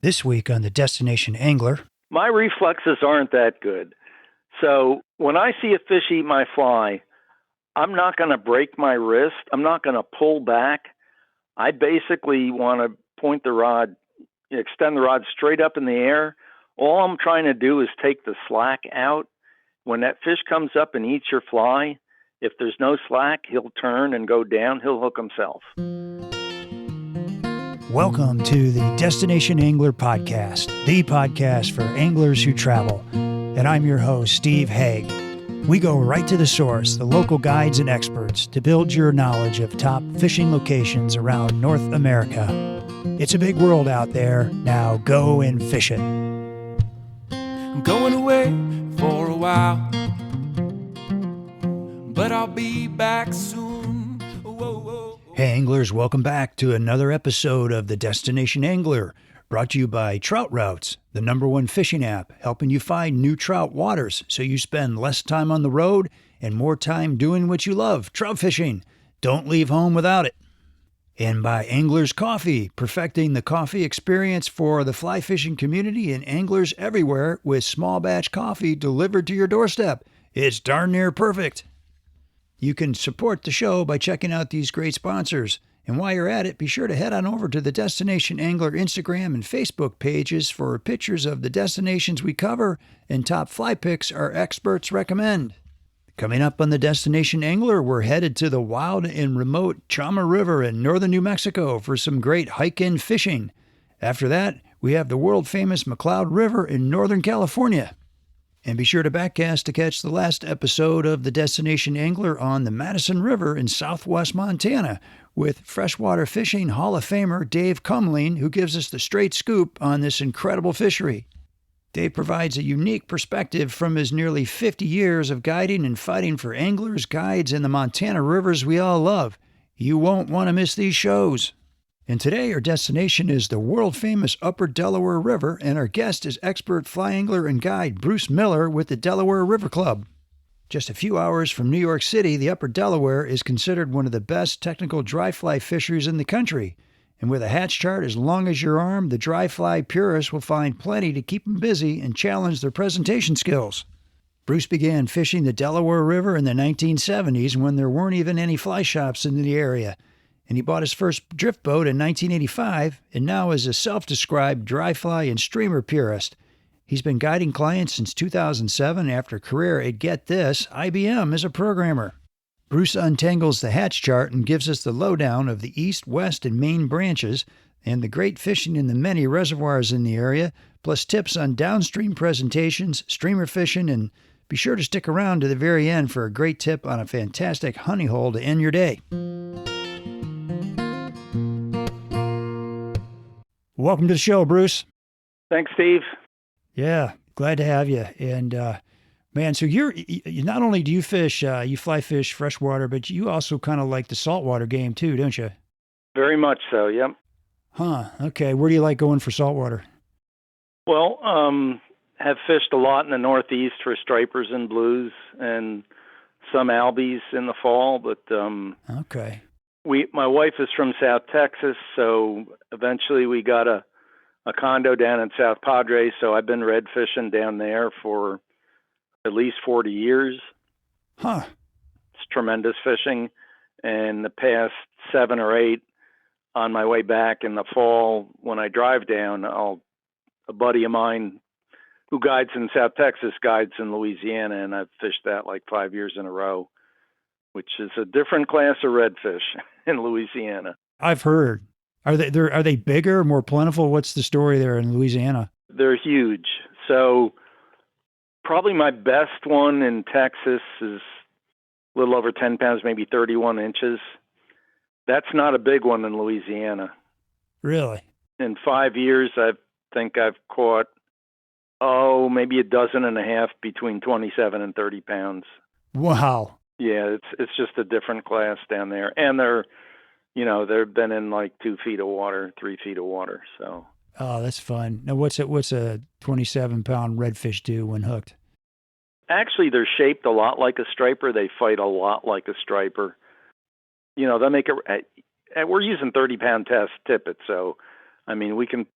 This week on the Destination Angler. My reflexes aren't that good. So when I see a fish eat my fly, I'm not going to break my wrist. I'm not going to pull back. I basically want to point the rod, extend the rod straight up in the air. All I'm trying to do is take the slack out. When that fish comes up and eats your fly, if there's no slack, he'll turn and go down. He'll hook himself. Welcome to the Destination Angler Podcast, the podcast for anglers who travel. And I'm your host, Steve Haig. We go right to the source, the local guides and experts, to build your knowledge of top fishing locations around North America. It's a big world out there. Now go and fish it. I'm going away for a while, but I'll be back soon. Whoa, whoa. Hey anglers, welcome back to another episode of the Destination Angler, brought to you by Trout Routes, the #1 fishing app, helping you find new trout waters so you spend less time on the road and more time doing what you love, trout fishing. Don't leave home without it. And by Anglers Coffee, perfecting the coffee experience for the fly fishing community and anglers everywhere with small batch coffee delivered to your doorstep. It's darn near perfect. You can support the show by checking out these great sponsors. And while you're at it, be sure to head on over to the Destination Angler Instagram and Facebook pages for pictures of the destinations we cover and top fly picks our experts recommend. Coming up on the Destination Angler, we're headed to the wild and remote Chama River in northern New Mexico for some great hike-in fishing. After that, we have the world-famous McCloud River in Northern California. And be sure to backcast to catch the last episode of the Destination Angler on the Madison River in southwest Montana with freshwater fishing Hall of Famer Dave Cumling, who gives us the straight scoop on this incredible fishery. Dave provides a unique perspective from his nearly 50 years of guiding and fighting for anglers, guides, and the Montana rivers we all love. You won't want to miss these shows. And today our destination is the world-famous Upper Delaware River, and our guest is expert fly angler and guide Bruce Miller with the Delaware River Club. Just a few hours from New York City, the Upper Delaware is considered one of the best technical dry fly fisheries in the country. And with a hatch chart as long as your arm, the dry fly purists will find plenty to keep them busy and challenge their presentation skills. Bruce began fishing the Delaware River in the 1970s when there weren't even any fly shops in the area. And he bought his first drift boat in 1985 and now is a self-described dry fly and streamer purist. He's been guiding clients since 2007 after a career at, get this, IBM as a programmer. Bruce untangles the hatch chart and gives us the lowdown of the east, west, and main branches and the great fishing in the many reservoirs in the area, plus tips on downstream presentations, streamer fishing, and be sure to stick around to the very end for a great tip on a fantastic honey hole to end your day. Welcome to the show, Bruce. Thanks, Steve. Yeah, glad to have you. And man, so you not only do you fish, you fly fish freshwater, but you also kind of like the saltwater game too, don't you? Very much so, yep. Huh, okay. Where do you like going for saltwater? Well, have fished a lot in the Northeast for stripers and blues and some albies in the fall, but okay. My wife is from South Texas, so eventually we got a condo down in South Padre, so I've been red fishing down there for at least 40 years. Huh. It's tremendous fishing. And the past 7 or 8, on my way back in the fall, when I drive down, a buddy of mine who guides in South Texas guides in Louisiana, and I've fished that like 5 years in a row, which is a different class of redfish in Louisiana. I've heard. Are they bigger, more plentiful? What's the story there in Louisiana? They're huge. So probably my best one in Texas is a little over 10 pounds, maybe 31 inches. That's not a big one in Louisiana. Really? In 5 years, I think I've caught, maybe a dozen and a half between 27 and 30 pounds. Wow. Yeah, it's just a different class down there. And they've been in like 2 feet of water, 3 feet of water. So. Oh, that's fun. Now, what's a 27-pound redfish do when hooked? Actually, they're shaped a lot like a striper. They fight a lot like a striper. They'll make we're using 30-pound test tippet, so I mean, we can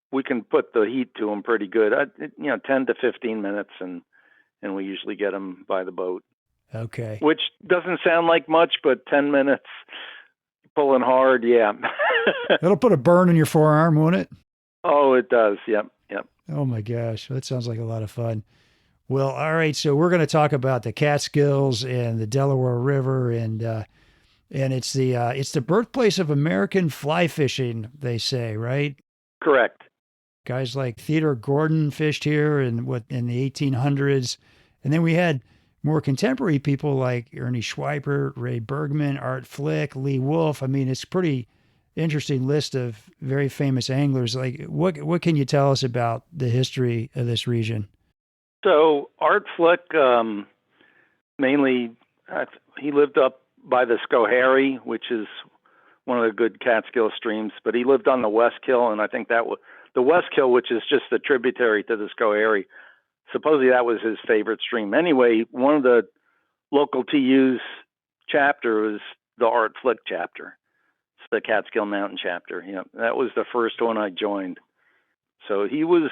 put the heat to them pretty good. 10 to 15 minutes, and we usually get them by the boat. Okay. Which doesn't sound like much, but 10 minutes pulling hard, yeah. It'll put a burn in your forearm, won't it? Oh, it does. Yep. Oh my gosh, that sounds like a lot of fun. Well, all right. So we're going to talk about the Catskills and the Delaware River, and it's the birthplace of American fly fishing, they say, right? Correct. Guys like Theodore Gordon fished here in the 1800s, and then we had more contemporary people like Ernie Schweipert, Ray Bergman, Art Flick, Lee Wolf. I mean, it's pretty interesting list of very famous anglers. Like, what can you tell us about the history of this region? So Art Flick, mainly, he lived up by the Schoharie, which is one of the good Catskill streams, but he lived on the West Kill, and I think that was the West Kill, which is just a tributary to the Schoharie. Supposedly that was his favorite stream. Anyway, one of the local TU's chapter was the Art Flick chapter. It's the Catskill Mountain chapter. That was the first one I joined. So he was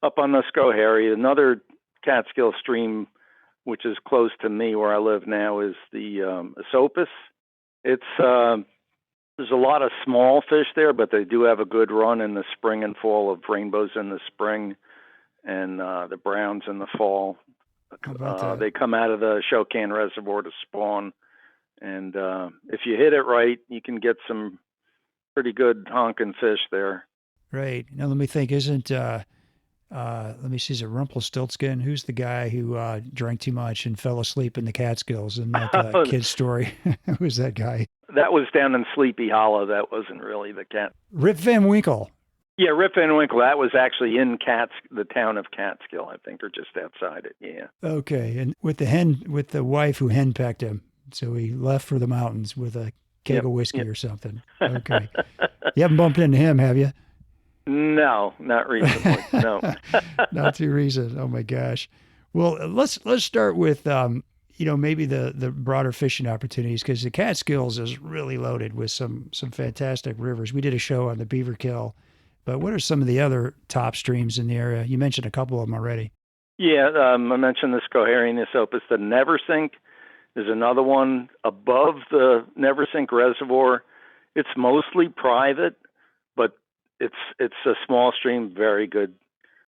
up on the Schoharie. Another Catskill stream, which is close to me where I live now, is the Esopus. There's a lot of small fish there, but they do have a good run in the spring and fall of rainbows in the spring and the browns in the fall. How about that? They come out of the Shokan Reservoir to spawn. And if you hit it right, you can get some pretty good honking fish there. Right. Now, let me think. Let me see, is it Rumpelstiltskin? Who's the guy who drank too much and fell asleep in the Catskills in that kid's story? Who's that guy? That was down in Sleepy Hollow. That wasn't really the cat. Rip Van Winkle. Yeah, Rip Van Winkle. That was actually in the town of Catskill, I think, or just outside it. Yeah. Okay, and with the wife who henpecked him, so he left for the mountains with a keg of whiskey or something. Okay, you haven't bumped into him, have you? No, not recently. No, not too recent. Oh my gosh. Well, let's start with maybe the broader fishing opportunities, because the Catskills is really loaded with some fantastic rivers. We did a show on the Beaverkill, but what are some of the other top streams in the area? You mentioned a couple of them already. Yeah, I mentioned the Schoharie and the Esopus. The Neversink is another one above the Neversink Reservoir. It's mostly private, but it's a small stream, very good.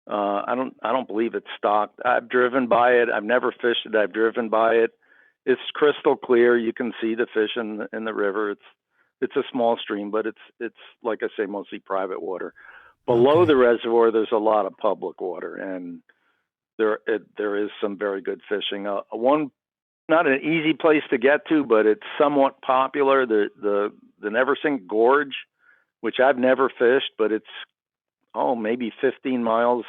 I don't believe it's stocked. I've driven by it. I've never fished it. I've driven by it. It's crystal clear. You can see the fish in the river. It's a small stream, but it's like I say, mostly private water. Below the reservoir, there's a lot of public water, and there is some very good fishing. One, not an easy place to get to, but it's somewhat popular. The Neversink Gorge, which I've never fished, but it's maybe 15 miles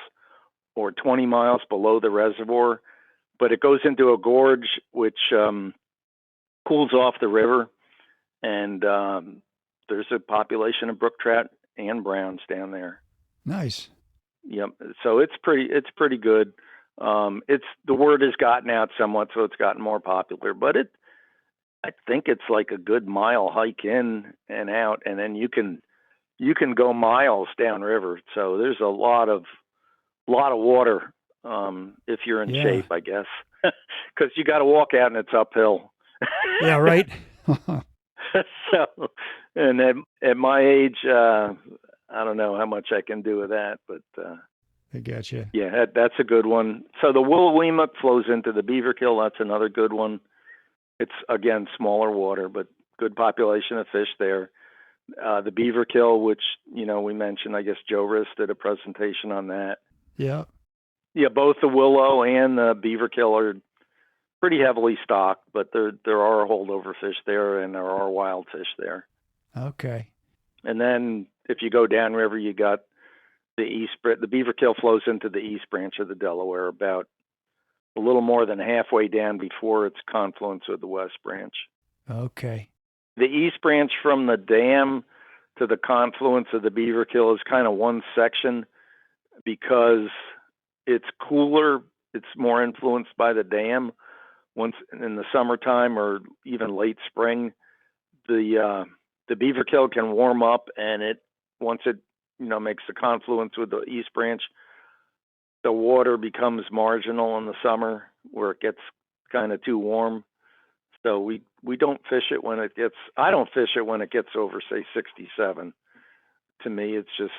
or 20 miles below the reservoir. But it goes into a gorge which cools off the river, and there's a population of brook trout and browns down there. Nice. Yep. So it's pretty good. The word has gotten out somewhat, so it's gotten more popular. But I think it's like a good mile hike in and out, and then you can go miles downriver. So there's a lot of water if you're in shape, I guess, because you got to walk out and it's uphill. Yeah, right. So, and at my age, I don't know how much I can do with that, but I got you. Yeah, that's a good one. So the Willowweemock flows into the Beaverkill. That's another good one. It's again smaller water, but good population of fish there. The Beaverkill, which we mentioned, I guess Joe Riss did a presentation on that. Yeah. Yeah, both the Willow and the Beaverkill are pretty heavily stocked, but there are holdover fish there, and there are wild fish there. Okay. And then if you go downriver, you got the Beaverkill flows into the east branch of the Delaware, about a little more than halfway down before its confluence with the west branch. Okay. The east branch from the dam to the confluence of the Beaverkill is kind of one section because it's cooler. It's more influenced by the dam. Once in the summertime or even late spring, the Beaverkill can warm up, and once it makes the confluence with the East Branch, the water becomes marginal in the summer where it gets kind of too warm. So we don't fish it when it gets. I don't fish it when it gets over, say, 67. To me, it's just,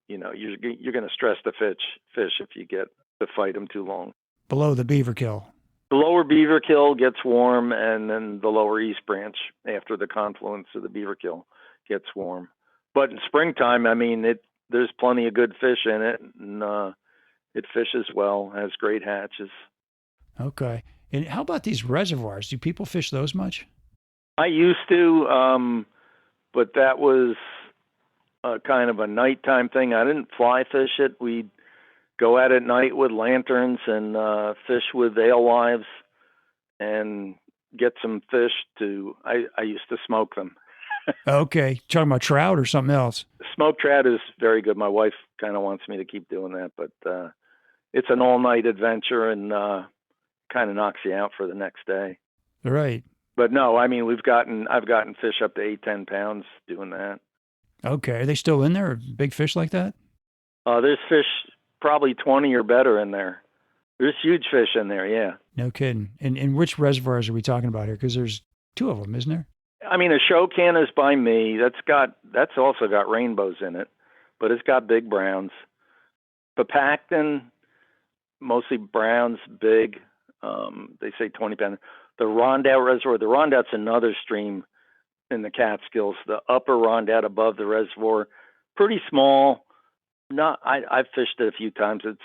you're going to stress the fish if you get to fight them too long. Below the beaver kill. The lower beaver kill gets warm, and then the lower East Branch after the confluence of the beaver kill gets warm. But in springtime, I mean, there's plenty of good fish in it, and it fishes well, has great hatches. Okay. And how about these reservoirs? Do people fish those much? I used to, but that was kind of a nighttime thing. I didn't fly fish it. We'd go out at night with lanterns and fish with alewives and get some fish I used to smoke them. Okay. Talking about trout or something else? Smoked trout is very good. My wife kind of wants me to keep doing that, but it's an all-night adventure and kind of knocks you out for the next day. Right. But no, I mean, I've gotten fish up to 8-10 pounds doing that. Okay. Are they still in there? Big fish like that? There's fish probably 20 or better in there. There's huge fish in there, yeah. No kidding. And which reservoirs are we talking about here? Because there's two of them, isn't there? I mean, a show can is by me. That's also got rainbows in it, but it's got big browns. Papacton, mostly browns, big. They say 20 pounds. The Rondout Reservoir. The Rondout's another stream in the Catskills. The upper Rondout above the reservoir, pretty small. I've fished it a few times. It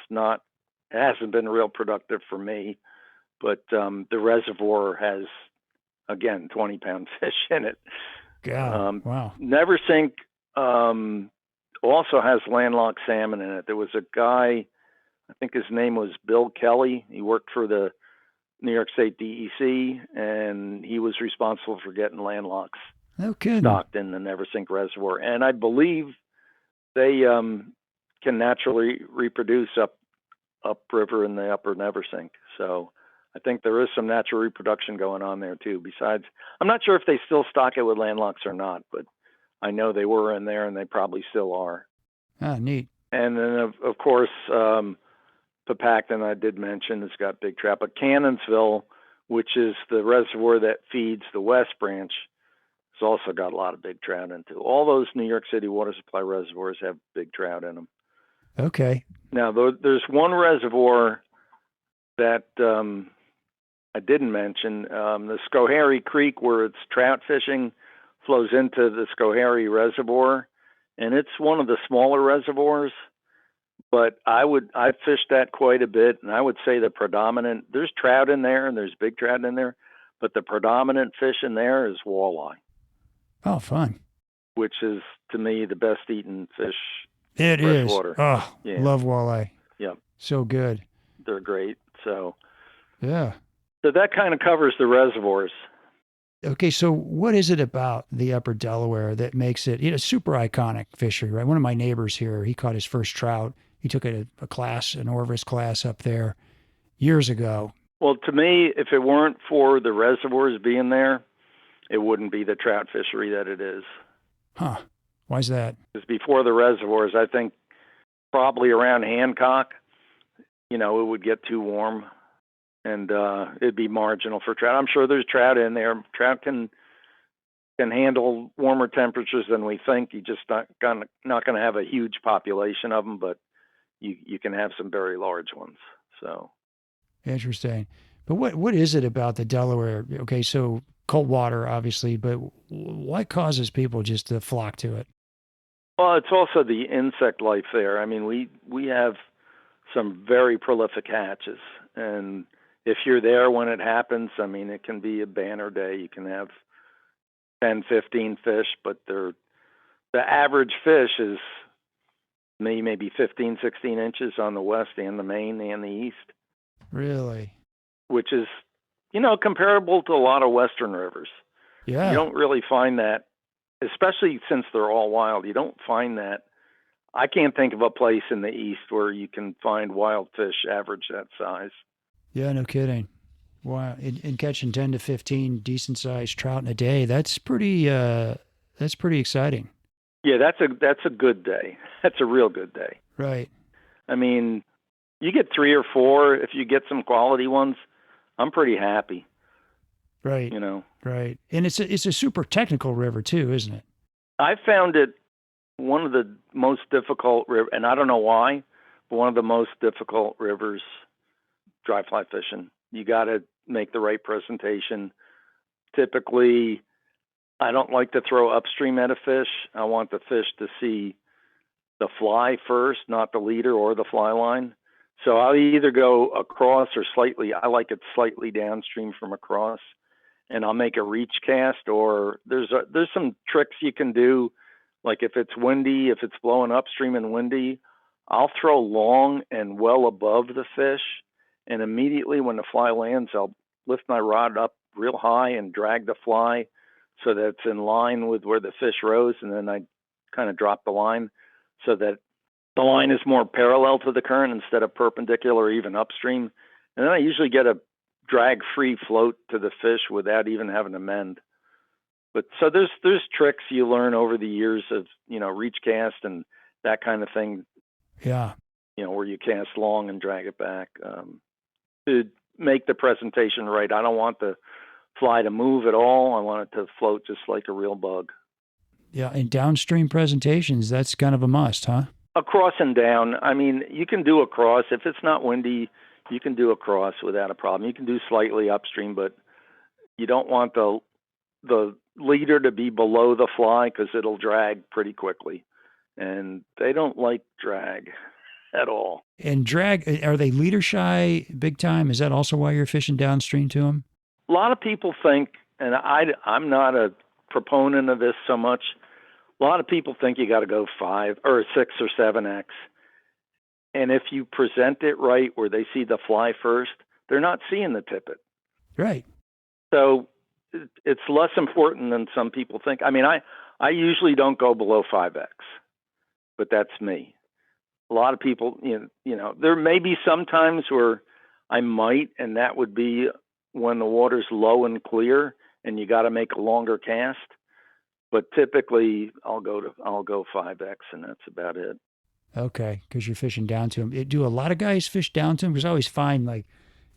hasn't been real productive for me, but the reservoir has, again, 20-pound fish in it. God, wow. Neversink also has landlocked salmon in it. There was a guy, I think his name was Bill Kelly. He worked for the New York State DEC, and he was responsible for getting landlocks stocked in the Neversink Reservoir. And I believe they can naturally reproduce upriver in the upper Neversink. So I think there is some natural reproduction going on there too. Besides, I'm not sure if they still stock it with landlocks or not, but I know they were in there and they probably still are. Ah, neat. And then of course, Papacton, I did mention, has got big trout. But Cannonsville, which is the reservoir that feeds the West Branch, has also got a lot of big trout into. All those New York City water supply reservoirs have big trout in them. Okay. Now, there's one reservoir that I didn't mention. The Schoharie Creek, where it's trout fishing, flows into the Schoharie Reservoir, and it's one of the smaller reservoirs. But I've fished that quite a bit, and I would say there's trout in there and there's big trout in there, but the predominant fish in there is walleye. Oh, fun. Which is, to me, the best eaten fish. It is. Water. Oh, yeah. Love walleye. Yeah. So good. They're great. So yeah. So that kind of covers the reservoirs. Okay, so what is it about the Upper Delaware that makes it, super iconic fishery, right? One of my neighbors here, he caught his first trout. He took a class, an Orvis class up there years ago. Well, to me, if it weren't for the reservoirs being there, it wouldn't be the trout fishery that it is. Huh. Why's that? Because before the reservoirs, I think probably around Hancock, it would get too warm and it'd be marginal for trout. I'm sure there's trout in there. Trout can handle warmer temperatures than we think. You just not going to have a huge population of them, but you can have some very large ones. So interesting. But what is it about the Delaware? Okay, so cold water, obviously, but what causes people just to flock to it? Well, it's also the insect life there. I mean, we have some very prolific hatches, and if you're there when it happens, I mean, it can be a banner day. You can have 10, 15 fish, but the average fish is maybe 15, 16 inches on the west and the main and the east. Really? Which is, comparable to a lot of western rivers. Yeah. You don't really find that, especially since they're all wild. You don't find that. I can't think of a place in the east where you can find wild fish average that size. Yeah, no kidding. Wow. And catching 10 to 15 decent-sized trout in a day, that's pretty exciting. Yeah, that's a good day. That's a real good day. Right. I mean, you get 3 or 4 if you get some quality ones. I'm pretty happy. Right. You know, Right. And it's a super technical river too, isn't it? I found it one of the most difficult river, and I don't know why, but one of the most difficult rivers dry fly fishing. You got to make the right presentation. Typically, I don't like to throw upstream at a fish. I want the fish to see the fly first, not the leader or the fly line. So I'll either go across or slightly, I like it slightly downstream from across, and I'll make a reach cast, or there's some tricks you can do. Like if it's windy, if it's blowing upstream and windy, I'll throw long and well above the fish. And immediately when the fly lands, I'll lift my rod up real high and drag the fly so that it's in line with where the fish rose. And then I kind of drop the line so that the line is more parallel to the current instead of perpendicular or even upstream. And then I usually get a drag-free float to the fish without even having to mend. But so there's tricks you learn over the years of, reach cast and that kind of thing. Yeah. Where you cast long and drag it back to make the presentation right. I don't want the fly to move at all. I want it to float just like a real bug. Yeah. And downstream presentations, that's kind of a must, huh? Across and down. I mean, you can do across. If it's not windy, you can do across without a problem. You can do slightly upstream, but you don't want the leader to be below the fly because it'll drag pretty quickly. And they don't like drag at all. And drag, are they leader shy big time? Is that also why you're fishing downstream to them? A lot of people think, and I'm not a proponent of this so much, a lot of people think you got to go 5 or 6 or 7X. And if you present it right where they see the fly first, they're not seeing the tippet. Right. So it's less important than some people think. I mean, I usually don't go below 5X, but that's me. A lot of people, there may be some times where I might, and that would be when the water's low and clear and you got to make a longer cast. But typically I'll go 5X and that's about it. Okay, because you're fishing down to them. Do a lot of guys fish down to them? Because I always find, like,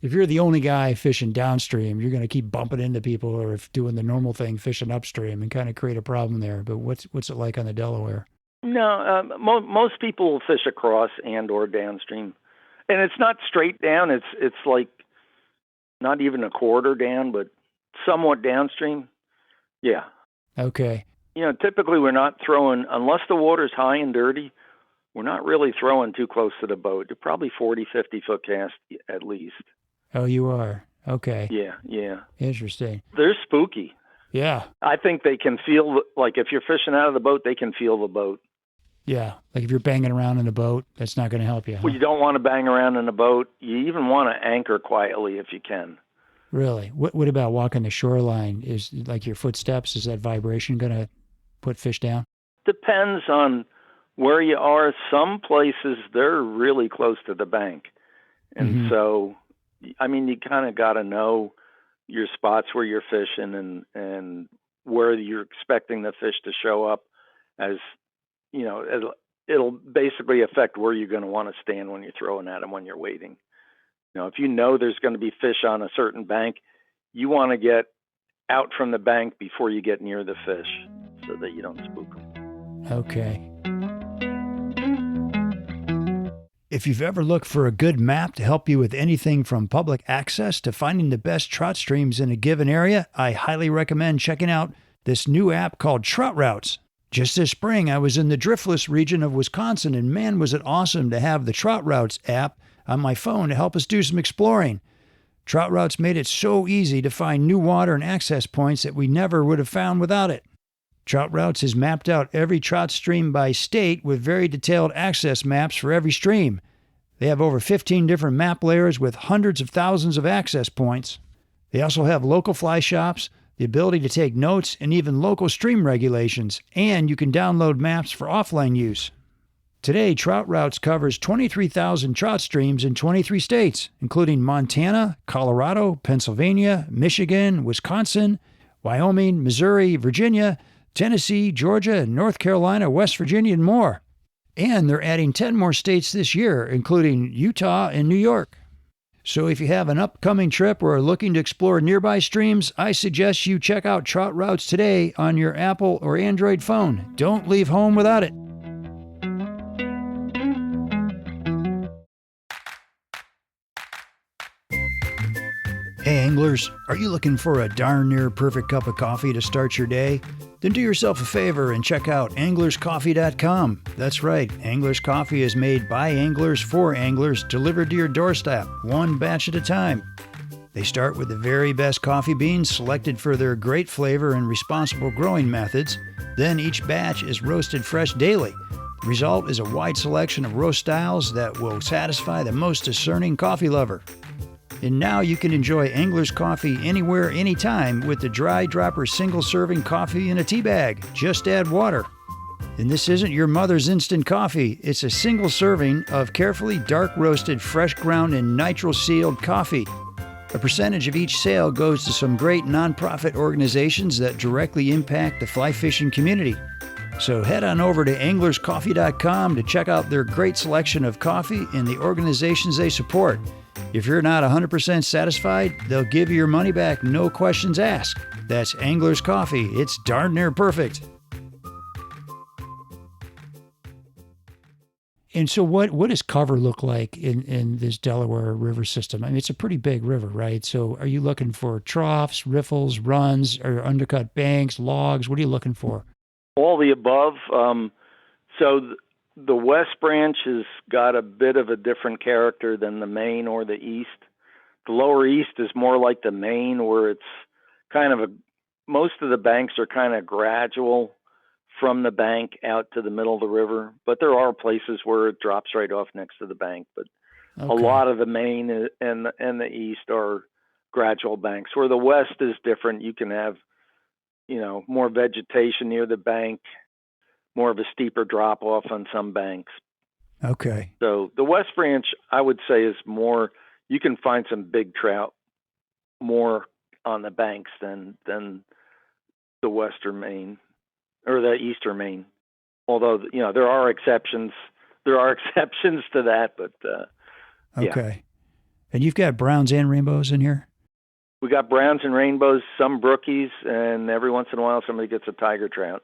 if you're the only guy fishing downstream, you're going to keep bumping into people, or if doing the normal thing, fishing upstream, and kind of create a problem there. But what's it like on the Delaware? No, most people will fish across and or downstream, and it's not straight down. It's like not even a quarter down, but somewhat downstream. Yeah. Okay. Typically we're not throwing, unless the water's high and dirty, we're not really throwing too close to the boat. You're probably 40, 50-foot cast at least. Oh, you are? Okay. Yeah. Interesting. They're spooky. Yeah. I think they can feel, like if you're fishing out of the boat, they can feel the boat. Yeah. Like if you're banging around in a boat, that's not going to help you, huh? Well, you don't want to bang around in a boat. You even want to anchor quietly if you can. Really? What about walking the shoreline? Is like your footsteps, is that vibration going to put fish down? Depends on where you are. Some places, they're really close to the bank. And so, I mean, you kind of got to know your spots where you're fishing and where you're expecting the fish to show up, as, it'll basically affect where you're going to want to stand when you're throwing at them when you're waiting. If you know there's going to be fish on a certain bank, you want to get out from the bank before you get near the fish so that you don't spook them. Okay. If you've ever looked for a good map to help you with anything from public access to finding the best trout streams in a given area, I highly recommend checking out this new app called Trout Routes. Just this spring, I was in the driftless region of Wisconsin, and man, was it awesome to have the Trout Routes app on my phone to help us do some exploring. Trout Routes made it so easy to find new water and access points that we never would have found without it. Trout Routes has mapped out every trout stream by state with very detailed access maps for every stream. They have over 15 different map layers with hundreds of thousands of access points. They also have local fly shops, the ability to take notes, and even local stream regulations, and you can download maps for offline use. Today, Trout Routes covers 23,000 trout streams in 23 states, including Montana, Colorado, Pennsylvania, Michigan, Wisconsin, Wyoming, Missouri, Virginia, Tennessee, Georgia, North Carolina, West Virginia, and more. And they're adding 10 more states this year, including Utah and New York. So if you have an upcoming trip or are looking to explore nearby streams, I suggest you check out Trout Routes today on your Apple or Android phone. Don't leave home without it. Hey anglers, are you looking for a darn near perfect cup of coffee to start your day? Then do yourself a favor and check out anglerscoffee.com. That's right, Anglers Coffee is made by anglers for anglers, delivered to your doorstep, one batch at a time. They start with the very best coffee beans selected for their great flavor and responsible growing methods. Then each batch is roasted fresh daily. The result is a wide selection of roast styles that will satisfy the most discerning coffee lover. And now you can enjoy Angler's Coffee anywhere, anytime with the Dry Dropper single-serving coffee in a tea bag. Just add water. And this isn't your mother's instant coffee. It's a single serving of carefully dark-roasted, fresh-ground, and nitro-sealed coffee. A percentage of each sale goes to some great nonprofit organizations that directly impact the fly fishing community. So head on over to anglerscoffee.com to check out their great selection of coffee and the organizations they support. If you're not 100% satisfied, they'll give you your money back, no questions asked. That's Angler's Coffee. It's darn near perfect. And so what does cover look like in this Delaware River system? I mean, it's a pretty big river, right? So are you looking for troughs, riffles, runs, or undercut banks, logs? What are you looking for? All the above. The West Branch has got a bit of a different character than the main or the East. The lower East is more like the main, where it's kind of most of the banks are kind of gradual from the bank out to the middle of the river, but there are places where it drops right off next to the bank. But Okay. a lot of the main and the East are gradual banks, where the West is different. You can have, more vegetation near the bank, more of a steeper drop off on some banks. Okay. So the West Branch, I would say, is more, you can find some big trout more on the banks than the Western Maine or the Eastern Maine. Although, there are exceptions. There are exceptions to that, but Okay. Yeah. And you've got browns and rainbows in here? We got browns and rainbows, some brookies, and every once in a while somebody gets a tiger trout.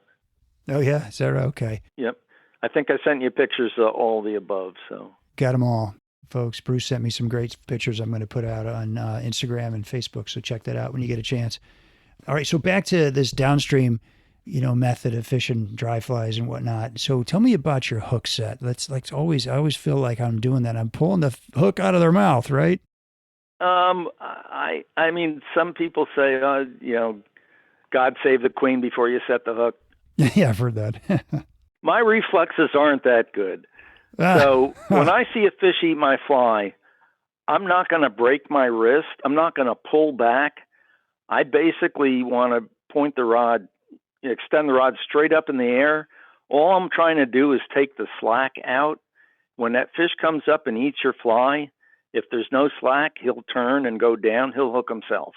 Oh, yeah? Is that right? Okay. Yep. I think I sent you pictures of all the above. So Got them all. Folks, Bruce sent me some great pictures I'm going to put out on Instagram and Facebook, so check that out when you get a chance. All right, so back to this downstream, method of fishing dry flies and whatnot. So tell me about your hook set. I always feel like I'm doing that. I'm pulling the hook out of their mouth, right? I mean, some people say, God save the queen before you set the hook. Yeah, I've heard that. My reflexes aren't that good. So when I see a fish eat my fly, I'm not going to break my wrist. I'm not going to pull back. I basically want to point the rod, extend the rod straight up in the air. All I'm trying to do is take the slack out. When that fish comes up and eats your fly, if there's no slack, he'll turn and go down. He'll hook himself.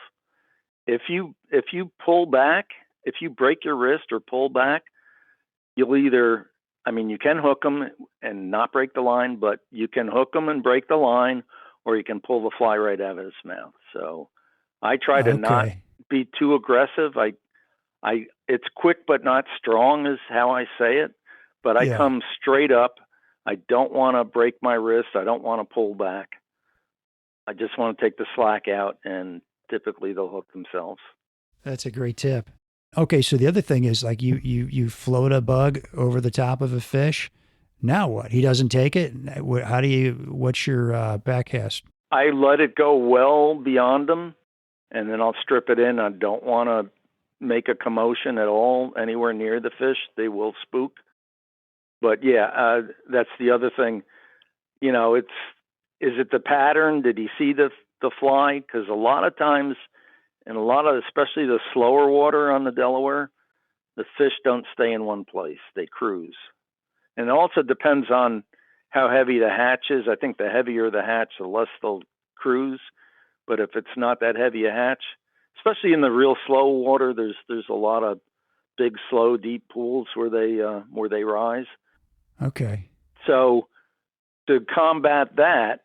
If you pull back, if you break your wrist or pull back, you'll either, you can hook them and not break the line, but you can hook them and break the line, or you can pull the fly right out of his mouth. So I try to not be too aggressive. It's quick but not strong is how I say it, but I come straight up. I don't want to break my wrist. I don't want to pull back. I just want to take the slack out, and typically they'll hook themselves. That's a great tip. Okay, so the other thing is like you float a bug over the top of a fish. Now what? He doesn't take it? What's your backcast? I let it go well beyond him, and then I'll strip it in. I don't want to make a commotion at all anywhere near the fish. They will spook. But that's the other thing. Is it the pattern? Did he see the fly? Because a lot of times, and especially the slower water on the Delaware, the fish don't stay in one place. They cruise. And it also depends on how heavy the hatch is. I think the heavier the hatch, the less they'll cruise. But if it's not that heavy a hatch, especially in the real slow water, there's a lot of big, slow, deep pools where they rise. Okay. So to combat that,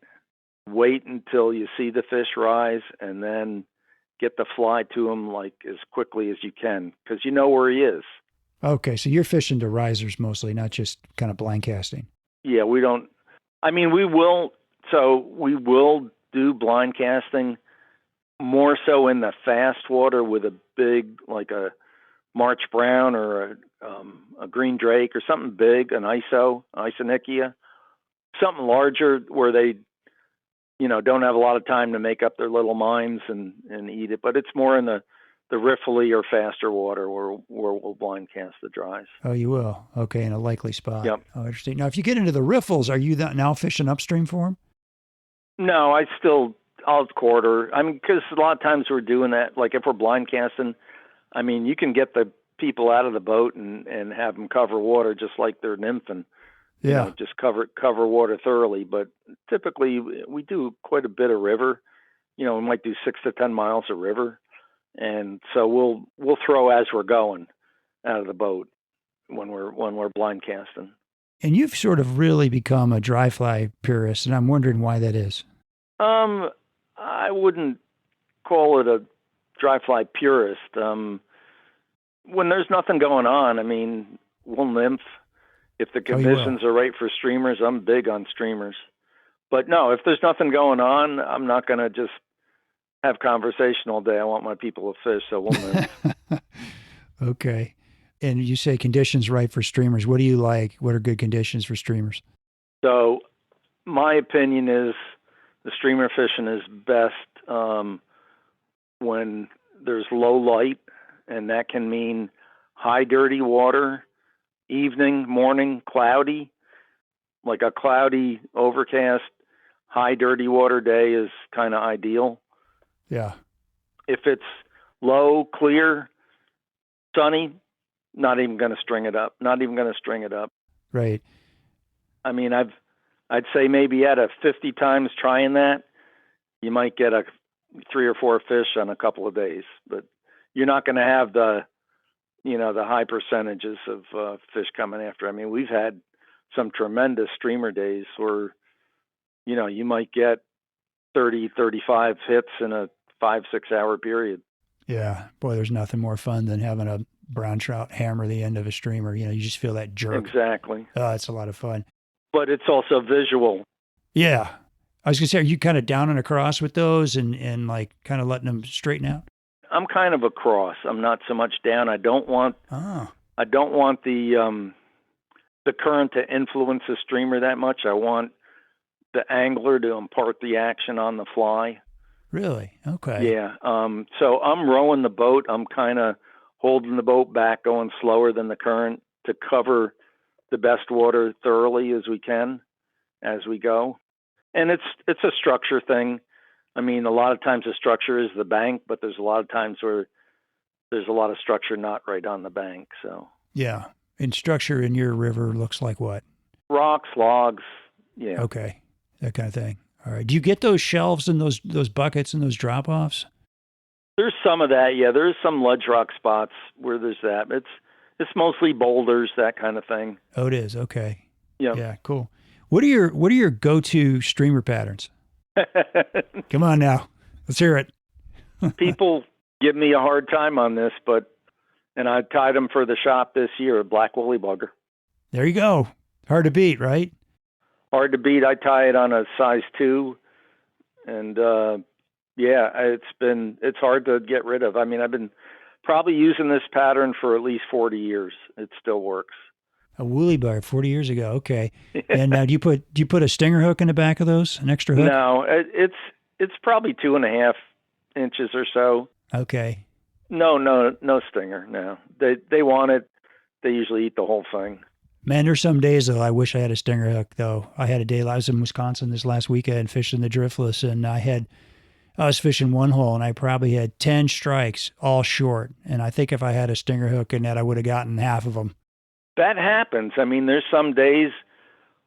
wait until you see the fish rise and then get the fly to him like as quickly as you can, because you know where he is. Okay, so you're fishing to risers mostly, not just kind of blind casting. Yeah, we don't. I mean, we will. So we will do blind casting more so in the fast water with a big, like a March Brown or a green drake or something big, an isonychia, something larger where they, don't have a lot of time to make up their little minds and eat it. But it's more in the riffly or faster water where we'll blind cast the dries. Oh, you will? Okay, in a likely spot. Yep. Oh, interesting. Now, if you get into the riffles, are you now fishing upstream for them? No, I'll quarter. I mean, because a lot of times we're doing that. Like if we're blind casting, I mean, you can get the people out of the boat and have them cover water just like they're nymphing. Yeah. Just cover water thoroughly. But typically we do quite a bit of river. We might do 6 to 10 miles of river, and so we'll throw as we're going out of the boat when we're blind casting. And you've sort of really become a dry fly purist, and I'm wondering why that is. I wouldn't call it a dry fly purist. When there's nothing going on, I mean, we'll nymph. If the conditions are right for streamers, I'm big on streamers. But no, if there's nothing going on, I'm not going to just have conversation all day. I want my people to fish, so we'll nymph. Okay. And you say conditions right for streamers. What do you like? What are good conditions for streamers? So my opinion is the streamer fishing is best when there's low light, and that can mean high dirty water, evening, morning, cloudy. Like a cloudy, overcast, high dirty water day is kind of ideal. Yeah. If it's low, clear, sunny, not even going to string it up. Right. I mean, I'd say maybe out of 50 times trying that, you might get 3 or 4 fish on a couple of days, but you're not going to have the high percentages of fish coming after. I mean, we've had some tremendous streamer days where, you might get 30, 35 hits in a 5-6 hour period. Yeah. Boy, there's nothing more fun than having a brown trout hammer the end of a streamer. You just feel that jerk. Exactly. It's a lot of fun. But it's also visual. Yeah. I was going to say, are you kind of down and across with those and like kind of letting them straighten out? I'm kind of across. I'm not so much down. I don't want the current to influence the streamer that much. I want the angler to impart the action on the fly. Really? Okay. Yeah. So I'm rowing the boat. I'm kind of holding the boat back, going slower than the current to cover the best water thoroughly as we can as we go. And it's a structure thing. I mean, a lot of times the structure is the bank, but there's a lot of times where there's a lot of structure not right on the bank. So yeah. And structure in your river looks like what? Rocks, logs. Yeah. Okay. That kind of thing. All right. Do you get those shelves and those buckets and those drop-offs? There's some of that. Yeah. There's some ledge rock spots where there's that. It's mostly boulders, that kind of thing. Oh, it is. Okay. Yeah. Yeah. Cool. What are your go-to streamer patterns? Come on now. Let's hear it. People give me a hard time on this, and I tied them for the shop this year, a black woolly bugger. There you go. Hard to beat, right? Hard to beat. I tie it on a size 2, and it's hard to get rid of. I mean, I've been probably using this pattern for at least 40 years. It still works. A woolly bugger 40 years ago. Okay. And now do you put a stinger hook in the back of those? An extra hook? No, it's probably 2.5 inches or so. Okay. No stinger. No, they want it. They usually eat the whole thing. Man, there's some days though I wish I had a stinger hook though. I had a day. I was in Wisconsin this last weekend fishing the driftless, and I was fishing one hole and I probably had 10 strikes, all short. And I think if I had a stinger hook in that, I would have gotten half of them. That happens. I mean, there's some days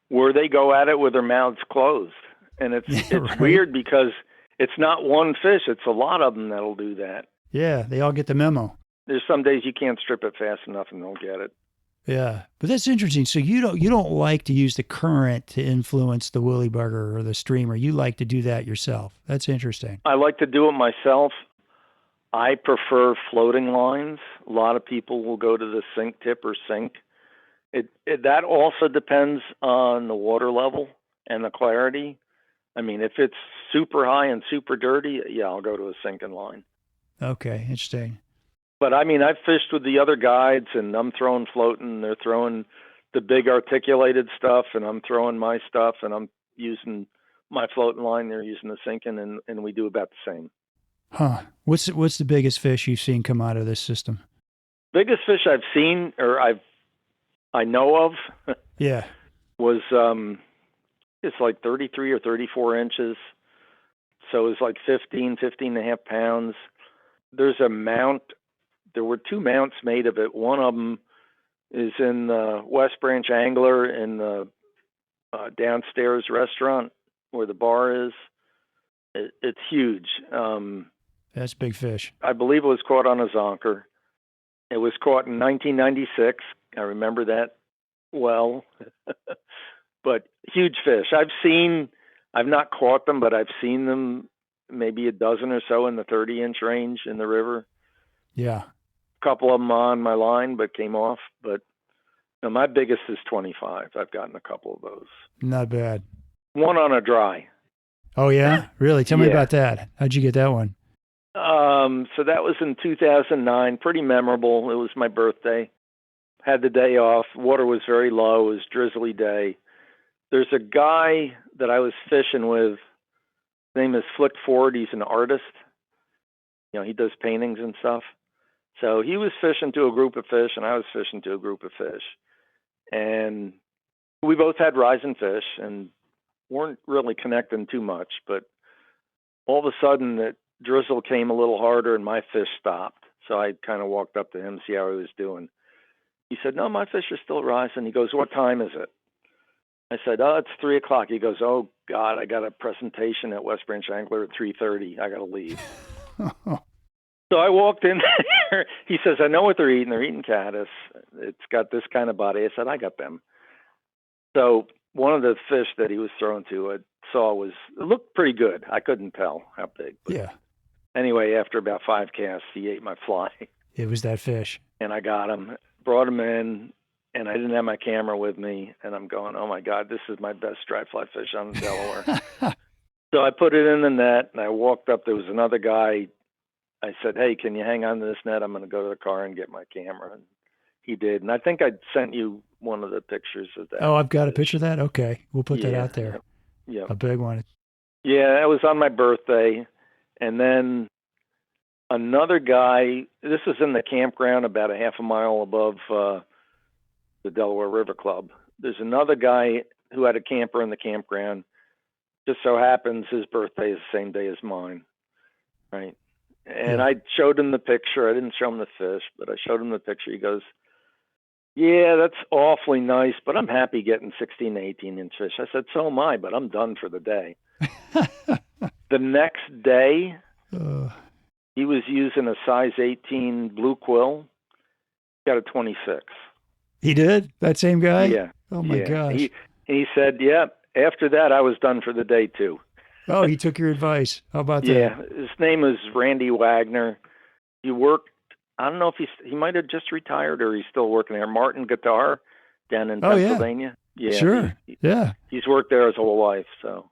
where they go at it with their mouths closed, and it's right. Weird because it's not one fish; it's a lot of them that'll do that. Yeah, they all get the memo. There's some days you can't strip it fast enough and they'll get it. Yeah, but that's interesting. So you don't like to use the current to influence the woolly bugger or the streamer. You like to do that yourself. That's interesting. I like to do it myself. I prefer floating lines. A lot of people will go to the sink tip or sink. That also depends on the water level and the clarity. I mean, if it's super high and super dirty, yeah, I'll go to a sinking line. Okay, interesting. But I mean, I've fished with the other guides, and I'm throwing floating. They're throwing the big articulated stuff, and I'm throwing my stuff, and I'm using my floating line. They're using the sinking, and we do about the same. Huh. What's the biggest fish you've seen come out of this system? Biggest fish I've seen, or I know of, Yeah. was it's like 33 or 34 inches. So it's like 15 and a half pounds. There's a mount. There were two mounts made of it. One of them is in the West Branch Angler in the downstairs restaurant where the bar is. It's huge. That's big fish. I believe it was caught on a zonker. It was caught in 1996. I remember that well. But huge fish. I've not caught them, but I've seen them maybe a dozen or so in the 30-inch range in the river. Yeah. A couple of them on my line, but came off. But my biggest is 25. I've gotten a couple of those. Not bad. One on a dry. Oh, yeah? Really? Tell me Yeah. about that. How'd you get that one? So that was in 2009. Pretty memorable. It was my birthday. Had the day off. Water was very low. It was a drizzly day. There's a guy that I was fishing with. His name is Flick Ford. He's an artist. He does paintings and stuff. So he was fishing to a group of fish, and I was fishing to a group of fish. And we both had rising fish and weren't really connecting too much. But all of a sudden, the drizzle came a little harder, and my fish stopped. So I kind of walked up to him, see how he was doing. He said, "No, my fish are still rising." He goes, "What time is it?" I said, "Oh, it's 3:00. He goes, "Oh, God, I got a presentation at West Branch Angler at 3:30. I got to leave." So I walked in there. He says, "I know what they're eating. They're eating caddis. It's got this kind of body." I said, "I got them." So one of the fish that he was throwing to, I saw it looked pretty good. I couldn't tell how big. But Yeah. anyway, after about 5 casts, he ate my fly. It was that fish. And I got him, brought him in, and I didn't have my camera with me. And I'm going, "Oh, my God, this is my best dry fly fish on the Delaware." So I put it in the net, and I walked up. There was another guy. I said, "Hey, can you hang on to this net? I'm going to go to the car and get my camera." And he did. And I think I sent you one of the pictures of that. Oh, I've got a picture of that? Okay. We'll put that out there. Yeah. A big one. Yeah, it was on my birthday. And then another guy, this is in the campground about a half a mile above the Delaware River Club. There's another guy who had a camper in the campground. Just so happens his birthday is the same day as mine, right? And Yeah. I showed him the picture. I didn't show him the fish, but I showed him the picture. He goes, "Yeah, that's awfully nice, but I'm happy getting 16 to 18-inch fish." I said, "So am I, but I'm done for the day." The next day, he was using a size 18 blue quill. Got a 26. He did? That same guy? Yeah. Oh, my gosh. He said, "Yeah, after that, I was done for the day, too." Oh, he took your advice. How about that? Yeah, his name is Randy Wagner. He worked, I don't know if he might have just retired or he's still working there. Martin Guitar down in Pennsylvania. Yeah. Sure. Yeah. He's worked there his whole life, so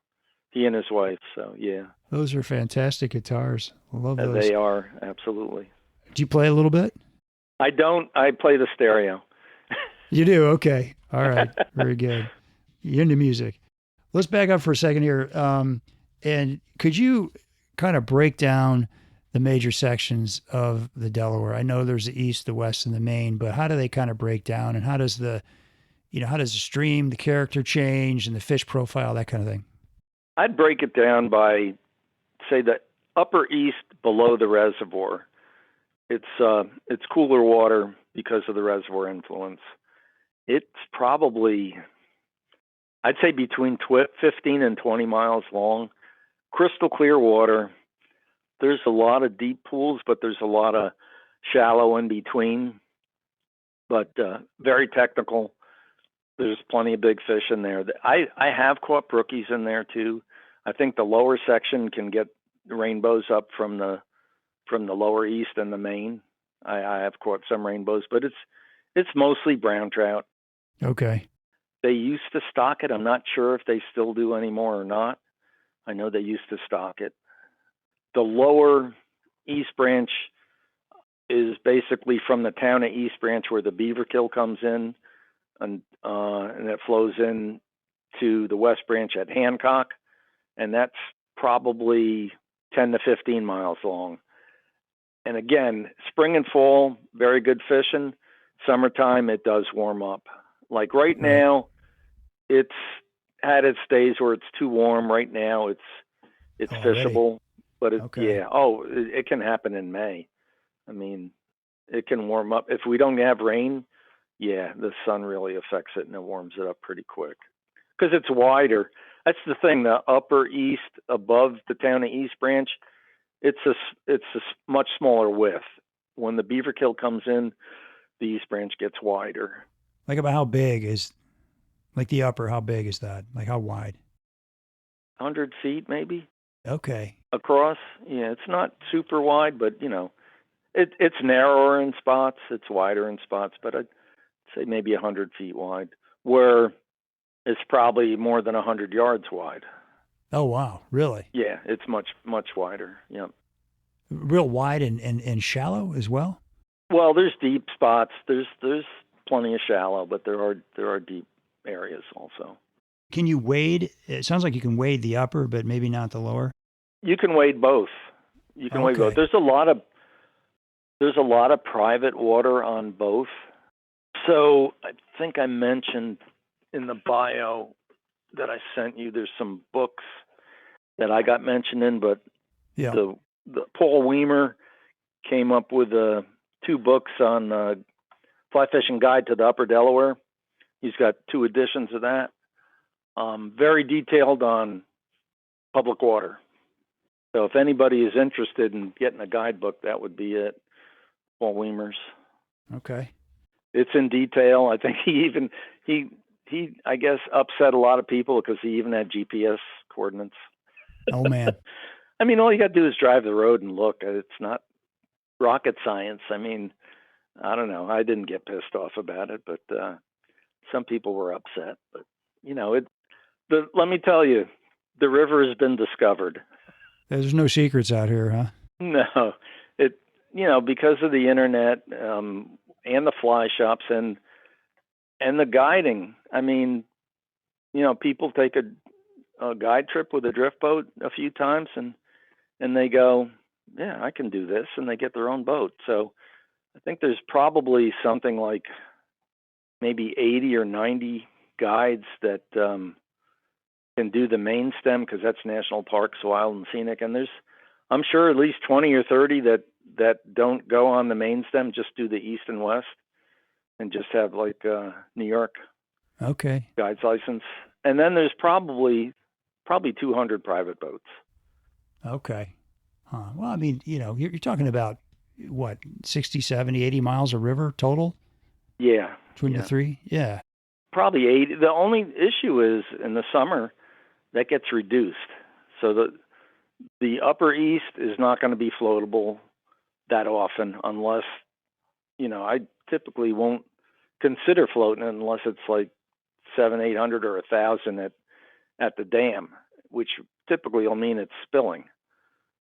he and his wife, so yeah. Those are fantastic guitars. I love those. They are, absolutely. Do you play a little bit? I don't. I play the stereo. You do? Okay. All right. Very good. You're into music. Let's back up for a second here. And could you kind of break down the major sections of the Delaware? I know there's the east, the west, and the main, but how do they kind of break down? And how does the stream, the character change, and the fish profile, that kind of thing? I'd break it down by, say, the upper east below the reservoir. It's cooler water because of the reservoir influence. It's probably, I'd say, between 15 and 20 miles long. Crystal clear water. There's a lot of deep pools, but there's a lot of shallow in between, but very technical. There's plenty of big fish in there. I have caught brookies in there too. I think the lower section can get rainbows up from the lower east and the main. I have caught some rainbows, but it's mostly brown trout. Okay. They used to stock it. I'm not sure if they still do anymore or not. I know they used to stock it. The lower East Branch is basically from the town of East Branch where the beaver kill comes in, and it flows in to the West Branch at Hancock, and that's probably 10 to 15 miles long. And again, spring and fall, very good fishing. Summertime, it does warm up. Like right now, it's had its days where it's too warm. Right now, it's Already? fishable, but Okay. yeah. Oh, it can happen in May. I mean, it can warm up if we don't have rain. Yeah, the sun really affects it and it warms it up pretty quick because it's wider. That's the thing. The upper east above the town of East Branch, it's a much smaller width. When the beaver kill comes in, the East Branch gets wider. Like about how big is, like the upper, how big is that? Like how wide? 100 feet maybe Okay. across. Yeah, it's not super wide, but it's narrower in spots. It's wider in spots, but I'd say maybe 100 feet wide. Where it's probably more than 100 yards wide. Oh, wow. Really? Yeah, it's much wider. Yeah. Real wide and shallow as well? Well, there's deep spots. There's plenty of shallow, but there are deep areas also. Can you wade? It sounds like you can wade the upper, but maybe not the lower. You can wade both. You can wade both. Okay. There's a lot of private water on both. So I think I mentioned in the bio that I sent you, there's some books that I got mentioned in, but Yeah. the Paul Weimer came up with 2 books on Fly Fishing Guide to the Upper Delaware. He's got 2 editions of that. Very detailed on public water. So if anybody is interested in getting a guidebook, that would be it. Paul Weimer's. Okay. It's in detail. I think he I guess upset a lot of people because he even had GPS coordinates. Oh, man. I mean, all you got to do is drive the road and look. It's not rocket science. I mean, I don't know. I didn't get pissed off about it, but some people were upset. But let me tell you, the river has been discovered. There's no secrets out here, huh? No, because of the internet and the fly shops and the guiding. I mean, people take a guide trip with a drift boat a few times and they go, yeah, I can do this, and they get their own boat. So I think there's probably something like maybe 80 or 90 guides that can do the main stem because that's national parks, wild and scenic. And I'm sure at least 20 or 30 that don't go on the main stem, just do the east and west and just have like New York Okay. guide's license. And then there's probably 200 private boats. Okay. Huh. Well, I mean, you're talking about what, 60, 70, 80 miles of river total Yeah. between the 3? Yeah. Probably 80. The only issue is in the summer that gets reduced. So the upper east is not going to be floatable that often unless, I typically won't consider floating unless it's like 700, 800 or 1,000 at the dam, which typically will mean it's spilling.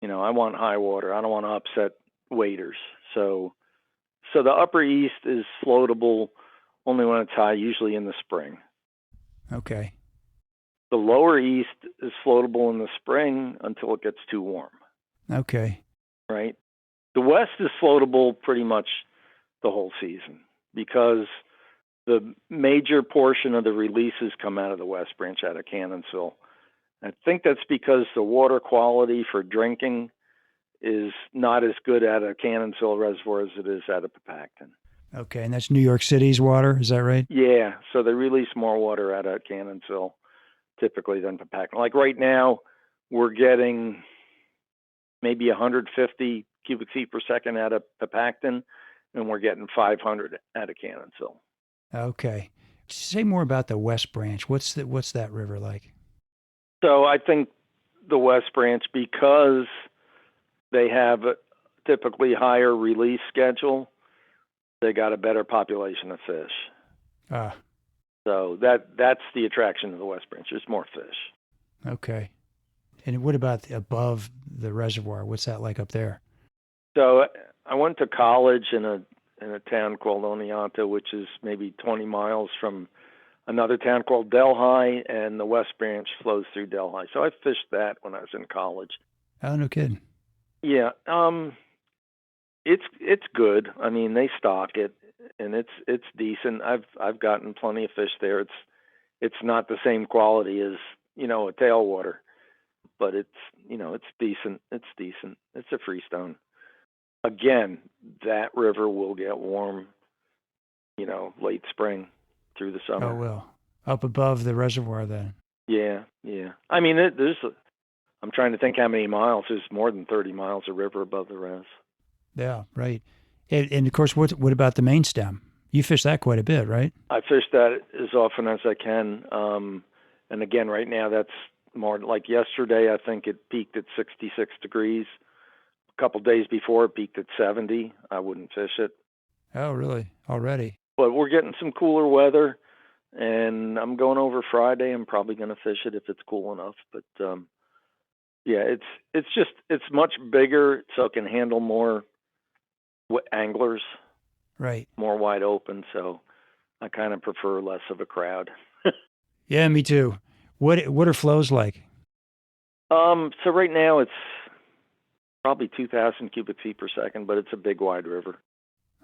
I want high water. I don't want to upset waders. So the upper east is floatable only when it's high, usually in the spring. Okay. The lower east is floatable in the spring until it gets too warm. Okay. Right? The west is floatable pretty much the whole season because the major portion of the releases come out of the West Branch, out of Cannonsville. I think that's because the water quality for drinking is not as good out of Cannonsville Reservoir as it is out of Papacton. Okay, and that's New York City's water, is that right? Yeah, so they release more water out of Cannonsville typically than Papacton. Like right now, we're getting maybe 150 cubic feet per second out of Pacton, and we're getting 500 out of Cannonsville. Okay. Say more about the West Branch. What's that river like? So I think the West Branch, because they have a typically higher release schedule, they got a better population of fish. Ah, So that's the attraction of the West Branch. There's more fish. okay. And what about above the reservoir? What's that like up there? So I went to college in a town called Oneonta, which is maybe 20 miles from another town called Delhi, and the West Branch flows through Delhi. So I fished that when I was in college. Oh, no kidding. Yeah, it's good. I mean, they stock it, and it's decent. I've gotten plenty of fish there. It's not the same quality as a tailwater, but it's decent. It's decent. It's a freestone. Again, that river will get warm, late spring through the summer. Oh, well. Up above the reservoir then. Yeah. I mean, I'm trying to think how many miles. There's more than 30 miles of river above the res. Yeah, right. And of course, what about the main stem? You fish that quite a bit, right? I fish that as often as I can. And again, right now, that's more like yesterday. I think it peaked at 66 degrees. A couple days before, it peaked at 70. I wouldn't fish it. Oh, really? Already? But we're getting some cooler weather, and I'm going over Friday. I'm probably going to fish it if it's cool enough. But yeah, it's much bigger, so it can handle more anglers. Right. More wide open, so I kind of prefer less of a crowd. Yeah, me too. What are flows like? So right now it's probably 2,000 cubic feet per second, but it's a big wide river.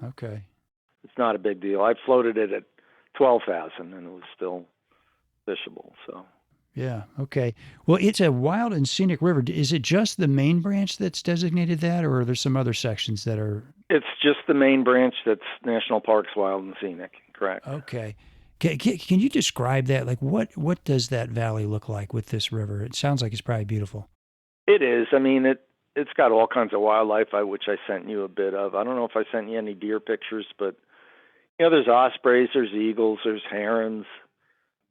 Okay. It's not a big deal. I floated it at 12,000, and it was still fishable. So. Yeah. Okay. Well, it's a wild and scenic river. Is it just the main branch that's designated that, or are there some other sections that are? It's just the main branch that's National Parks Wild and Scenic. Correct. Okay. Can you describe that? Like, what does that valley look like with this river? It sounds like it's probably beautiful. It is. I mean, it's got all kinds of wildlife, which I sent you a bit of. I don't know if I sent you any deer pictures, but there's ospreys, there's eagles, there's herons,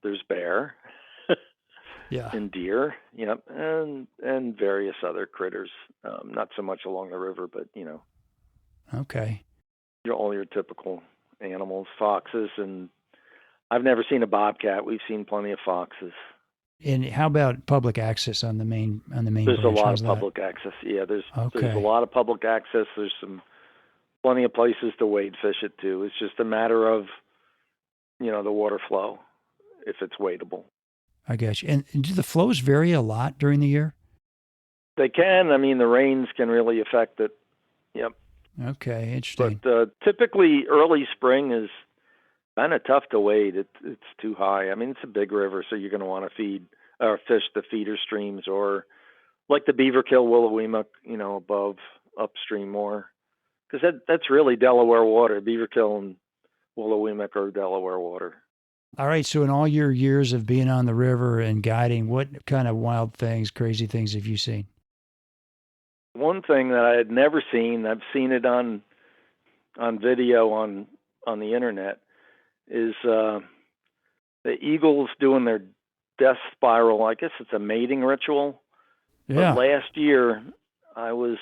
there's bear. Yeah. And deer, yep, and various other critters. Not so much along the river, but Okay. all your typical animals, foxes, and I've never seen a bobcat. We've seen plenty of foxes. And how about public access on the main There's branch? a lot How's of that? public access. Yeah, there's Okay. a lot of public access. There's plenty of places to wade fish it too. It's just a matter of the water flow, if it's wadeable. I got you. And do the flows vary a lot during the year? They can. I mean, the rains can really affect it. Yep. Okay, interesting. But typically, early spring is kind of tough to wade. It's too high. I mean, it's a big river, so you're going to want to feed or fish the feeder streams, or like the Beaverkill, Willowweemuck, above upstream more, because that's really Delaware water. Beaverkill and Willowweemuck are Delaware water. All right. So in all your years of being on the river and guiding, what kind of wild things, crazy things have you seen? One thing that I had never seen, I've seen it on video on the internet, is the eagles doing their death spiral. I guess it's a mating ritual. Yeah. But last year, I was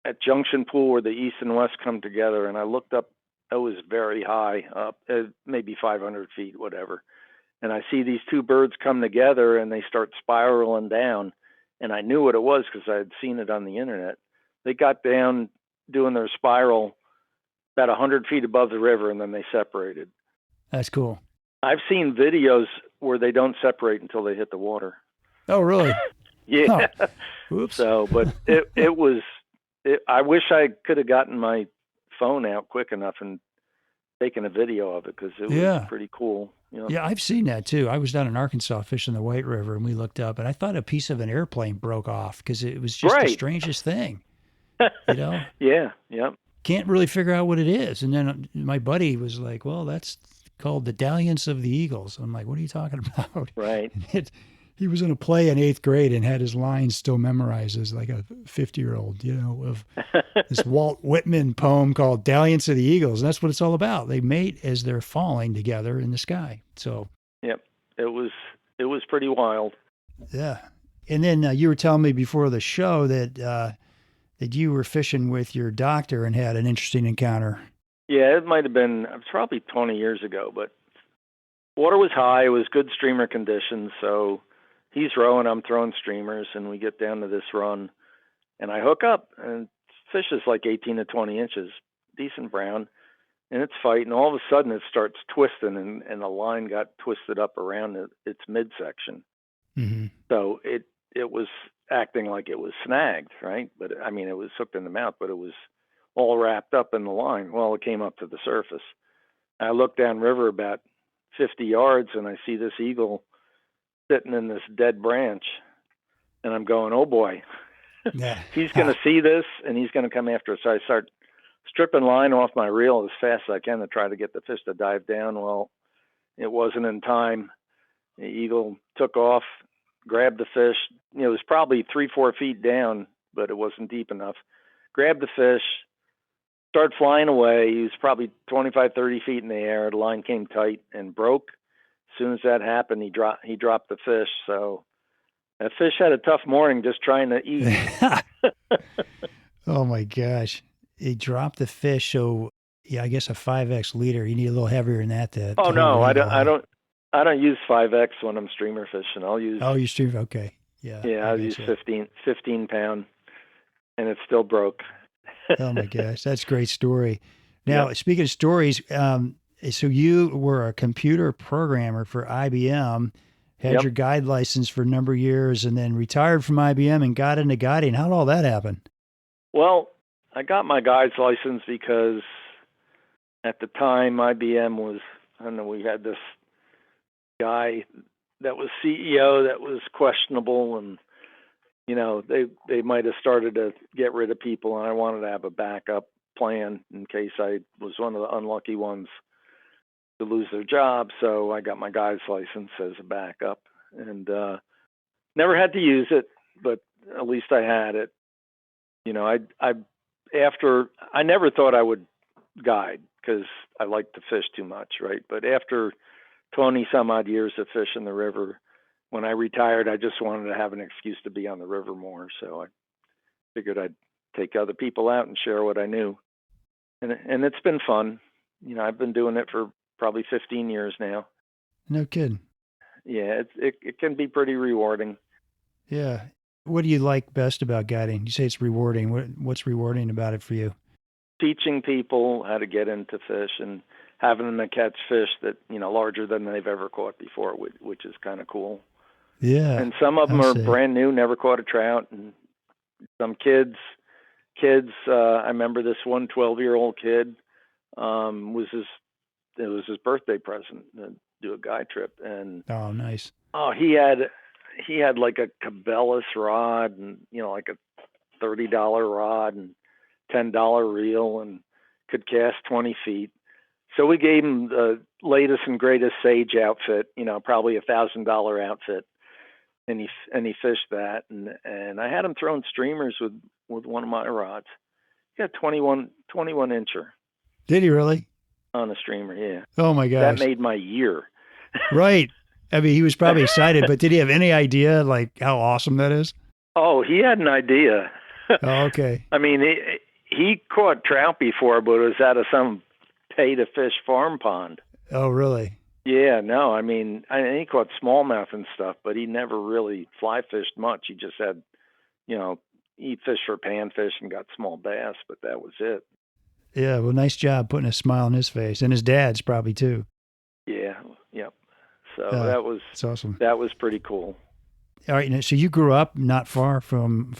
at Junction Pool where the east and west come together, and I looked up. It was very high up, maybe 500 feet, whatever. And I see these two birds come together, and they start spiraling down. And I knew what it was because I had seen it on the internet. They got down doing their spiral about 100 feet above the river, and then they separated. That's cool. I've seen videos where they don't separate until they hit the water. Oh, really? Yeah. Oh. Oops. So, but it was. I wish I could have gotten my phone out quick enough and taken a video of it, because it was pretty cool. Yeah, I've seen that too. I was down in Arkansas fishing the White River, and we looked up, and I thought a piece of an airplane broke off because it was just the strangest thing. Yeah. Can't really figure out what it is. And then my buddy was like, "Well, that's called the dalliance of the eagles." I'm like, "What are you talking about?" Right. He was in a play in 8th grade and had his lines still memorized as like a 50-year-old, of this Walt Whitman poem called Dalliance of the Eagles. And that's what it's all about. They mate as they're falling together in the sky. So, Yep, it was pretty wild. yeah. And then you were telling me before the show that you were fishing with your doctor and had an interesting encounter. Yeah, it might have been probably 20 years ago, but water was high. It was good streamer conditions, so he's rowing, I'm throwing streamers, and we get down to this run, and I hook up, and fish is like 18 to 20 inches, decent brown, and it's fighting. All of a sudden, it starts twisting, and the line got twisted up around its midsection. Mm-hmm. So it was acting like it was snagged, right? But I mean, it was hooked in the mouth, but it was all wrapped up in the line. Well, it came up to the surface. I look downriver about 50 yards, and I see this eagle sitting in this dead branch, and I'm going, oh boy, Yeah. he's going to see this, and he's going to come after us. So I start stripping line off my reel as fast as I can to try to get the fish to dive down. Well, it wasn't in time. The eagle took off, grabbed the fish. It was probably 3-4 feet down, but it wasn't deep enough. Grabbed the fish, started flying away. He was probably 25, 30 feet in the air. The line came tight and broke. As soon as that happened, he dropped the fish. So that fish had a tough morning just trying to eat. Oh my gosh. He dropped the fish. So yeah, I guess a 5X leader. You need a little heavier than that. Oh no, I don't use 5X when I'm streamer fishing. I'll use. Oh, you stream. Okay. Yeah. I'll use 15 pound, and it still broke. Oh my gosh, that's a great story. Now, Yep. speaking of stories, so you were a computer programmer for IBM, had Yep. your guide license for a number of years, and then retired from IBM and got into guiding. How did all that happen? Well, I got my guide's license because at the time IBM was, I don't know, we had this guy that was CEO that was questionable, and they might have started to get rid of people, and I wanted to have a backup plan in case I was one of the unlucky ones to lose their job. So I got my guide's license as a backup, and never had to use it, but at least I had it. I never thought I would guide because I like to fish too much, right? But after 20 some odd years of fishing the river, when I retired, I just wanted to have an excuse to be on the river more. So I figured I'd take other people out and share what I knew. And it's been fun. I've been doing it for probably 15 years now. No kidding. Yeah, it can be pretty rewarding. Yeah. What do you like best about guiding? You say it's rewarding. What's rewarding about it for you? Teaching people how to get into fish and having them catch fish that, larger than they've ever caught before, which is kind of cool. Yeah. And some of them are brand new, never caught a trout. And some kids, I remember this one 12-year-old kid, it was his birthday present to do a guide trip. And oh, nice. Oh, he had like a Cabela's rod and, like a $30 rod and $10 reel and could cast 20 feet. So we gave him the latest and greatest Sage outfit, probably $1,000 outfit. And he fished that. And I had him throwing streamers with one of my rods. He got 21 incher. Did he really? On a streamer, yeah. Oh my gosh. That made my year. Right. I mean, he was probably excited, but did he have any idea like how awesome that is? Oh, he had an idea. Oh, okay. I mean, he caught trout before, but it was out of some pay-to-fish farm pond. Oh, really? Yeah, no, I mean, he caught smallmouth and stuff, but he never really fly fished much. He just had, he fished for panfish and got small bass, but that was it. Yeah, well, nice job putting a smile on his face, and his dad's probably too. Yeah, yep. So that's awesome. That was pretty cool. All right, so you grew up not far from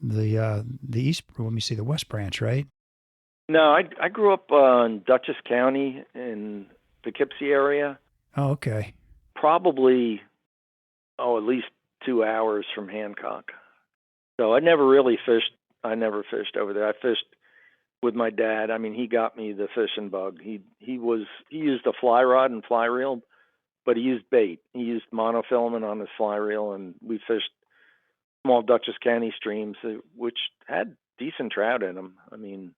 the east. Let me see, the West Branch, right? No, I grew up in Dutchess County in Poughkeepsie area. Oh, okay. Probably, at least 2 hours from Hancock. So I never really fished. I never fished over there. I fished with my dad. I mean, he got me the fishing bug. He used a fly rod and fly reel, but he used bait. He used monofilament on his fly reel, and we fished small Dutchess County streams, which had decent trout in them. I mean,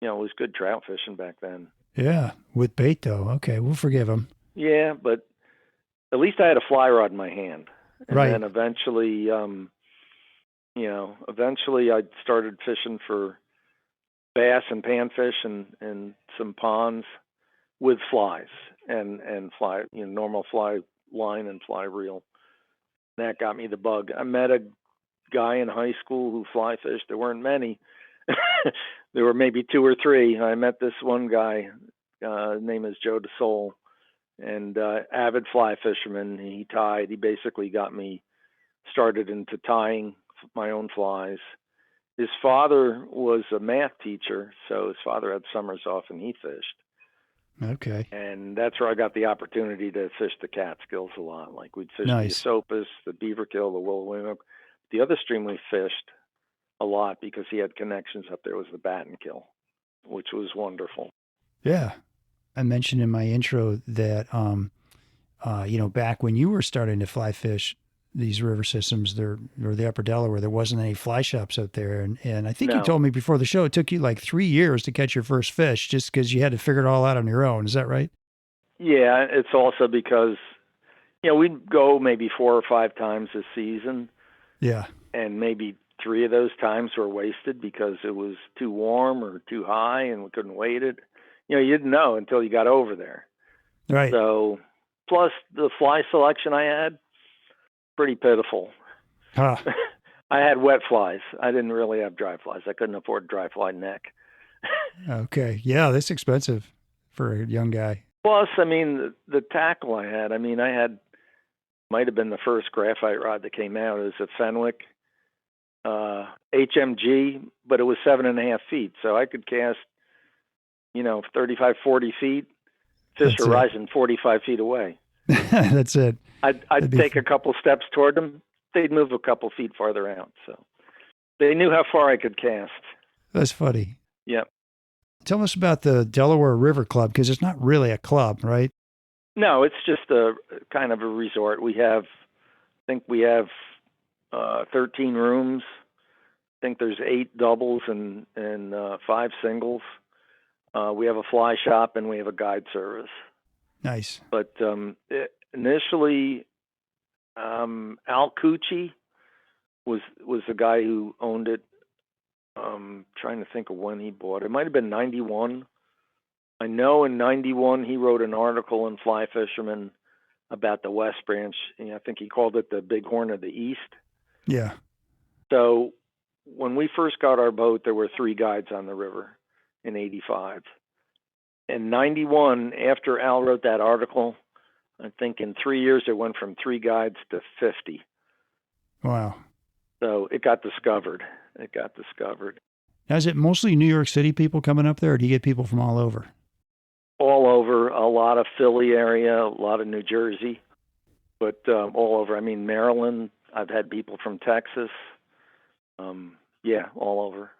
it was good trout fishing back then. Yeah, with bait though. Okay, we'll forgive him. Yeah, but at least I had a fly rod in my hand. And Right. then eventually, eventually I started fishing for bass and panfish and some ponds with flies and fly, normal fly line and fly reel. That got me the bug. I met a guy in high school who fly fished. There weren't many. There were maybe 2 or 3. I met this one guy. His name is Joe DeSole, and avid fly fisherman. He tied. He basically got me started into tying my own flies. His father was a math teacher, so his father had summers off and he fished. Okay. And that's where I got the opportunity to fish the Catskills a lot. Like we'd fish Nice. the Esopus, the Beaverkill, the Willowwing. The other stream we fished a lot because he had connections up there was the Battenkill, which was wonderful. Yeah. I mentioned in my intro that, back when you were starting to fly fish these river systems there, or the Upper Delaware, there wasn't any fly shops out there. And I think you No. told me before the show, it took you like 3 years to catch your first fish just because you had to figure it all out on your own. Is that right? Yeah, it's also because, we'd go maybe 4 or 5 times a season. Yeah. And maybe 3 of those times were wasted because it was too warm or too high and we couldn't wait it. You didn't know until you got over there. Right. So, plus the fly selection I had, pretty pitiful. Huh. I had wet flies. I didn't really have dry flies. I couldn't afford dry fly neck. Okay. Yeah, that's expensive for a young guy. Plus, the tackle I had, might have been the first graphite rod that came out. It was a Fenwick HMG, but it was 7.5 feet. So I could cast, 35, 40 feet. Fish That's were it. rising 45 feet away. That's it. I'd take a couple steps toward them. They'd move a couple feet farther out. So they knew how far I could cast. That's funny. Yep. Tell us about the Delaware River Club, because it's not really a club, right? No, it's just a kind of a resort. We have 13 rooms. I think there's 8 doubles and 5 singles. We have a fly shop and we have a guide service. Nice. But initially, Al Cucci was the guy who owned it. Trying to think of when he bought it. It might have been 91. I know in 91 he wrote an article in Fly Fisherman about the West Branch. I think he called it the Bighorn of the East. Yeah. So when we first got our boat, there were 3 guides on the river in 85. In 91, after Al wrote that article, I think in 3 years it went from 3 guides to 50. Wow. So it got discovered. Now, is it mostly New York City people coming up there, or do you get people from all over? All over, a lot of Philly area, a lot of New Jersey, but all over. Maryland. I've had people from Texas. Yeah, all over.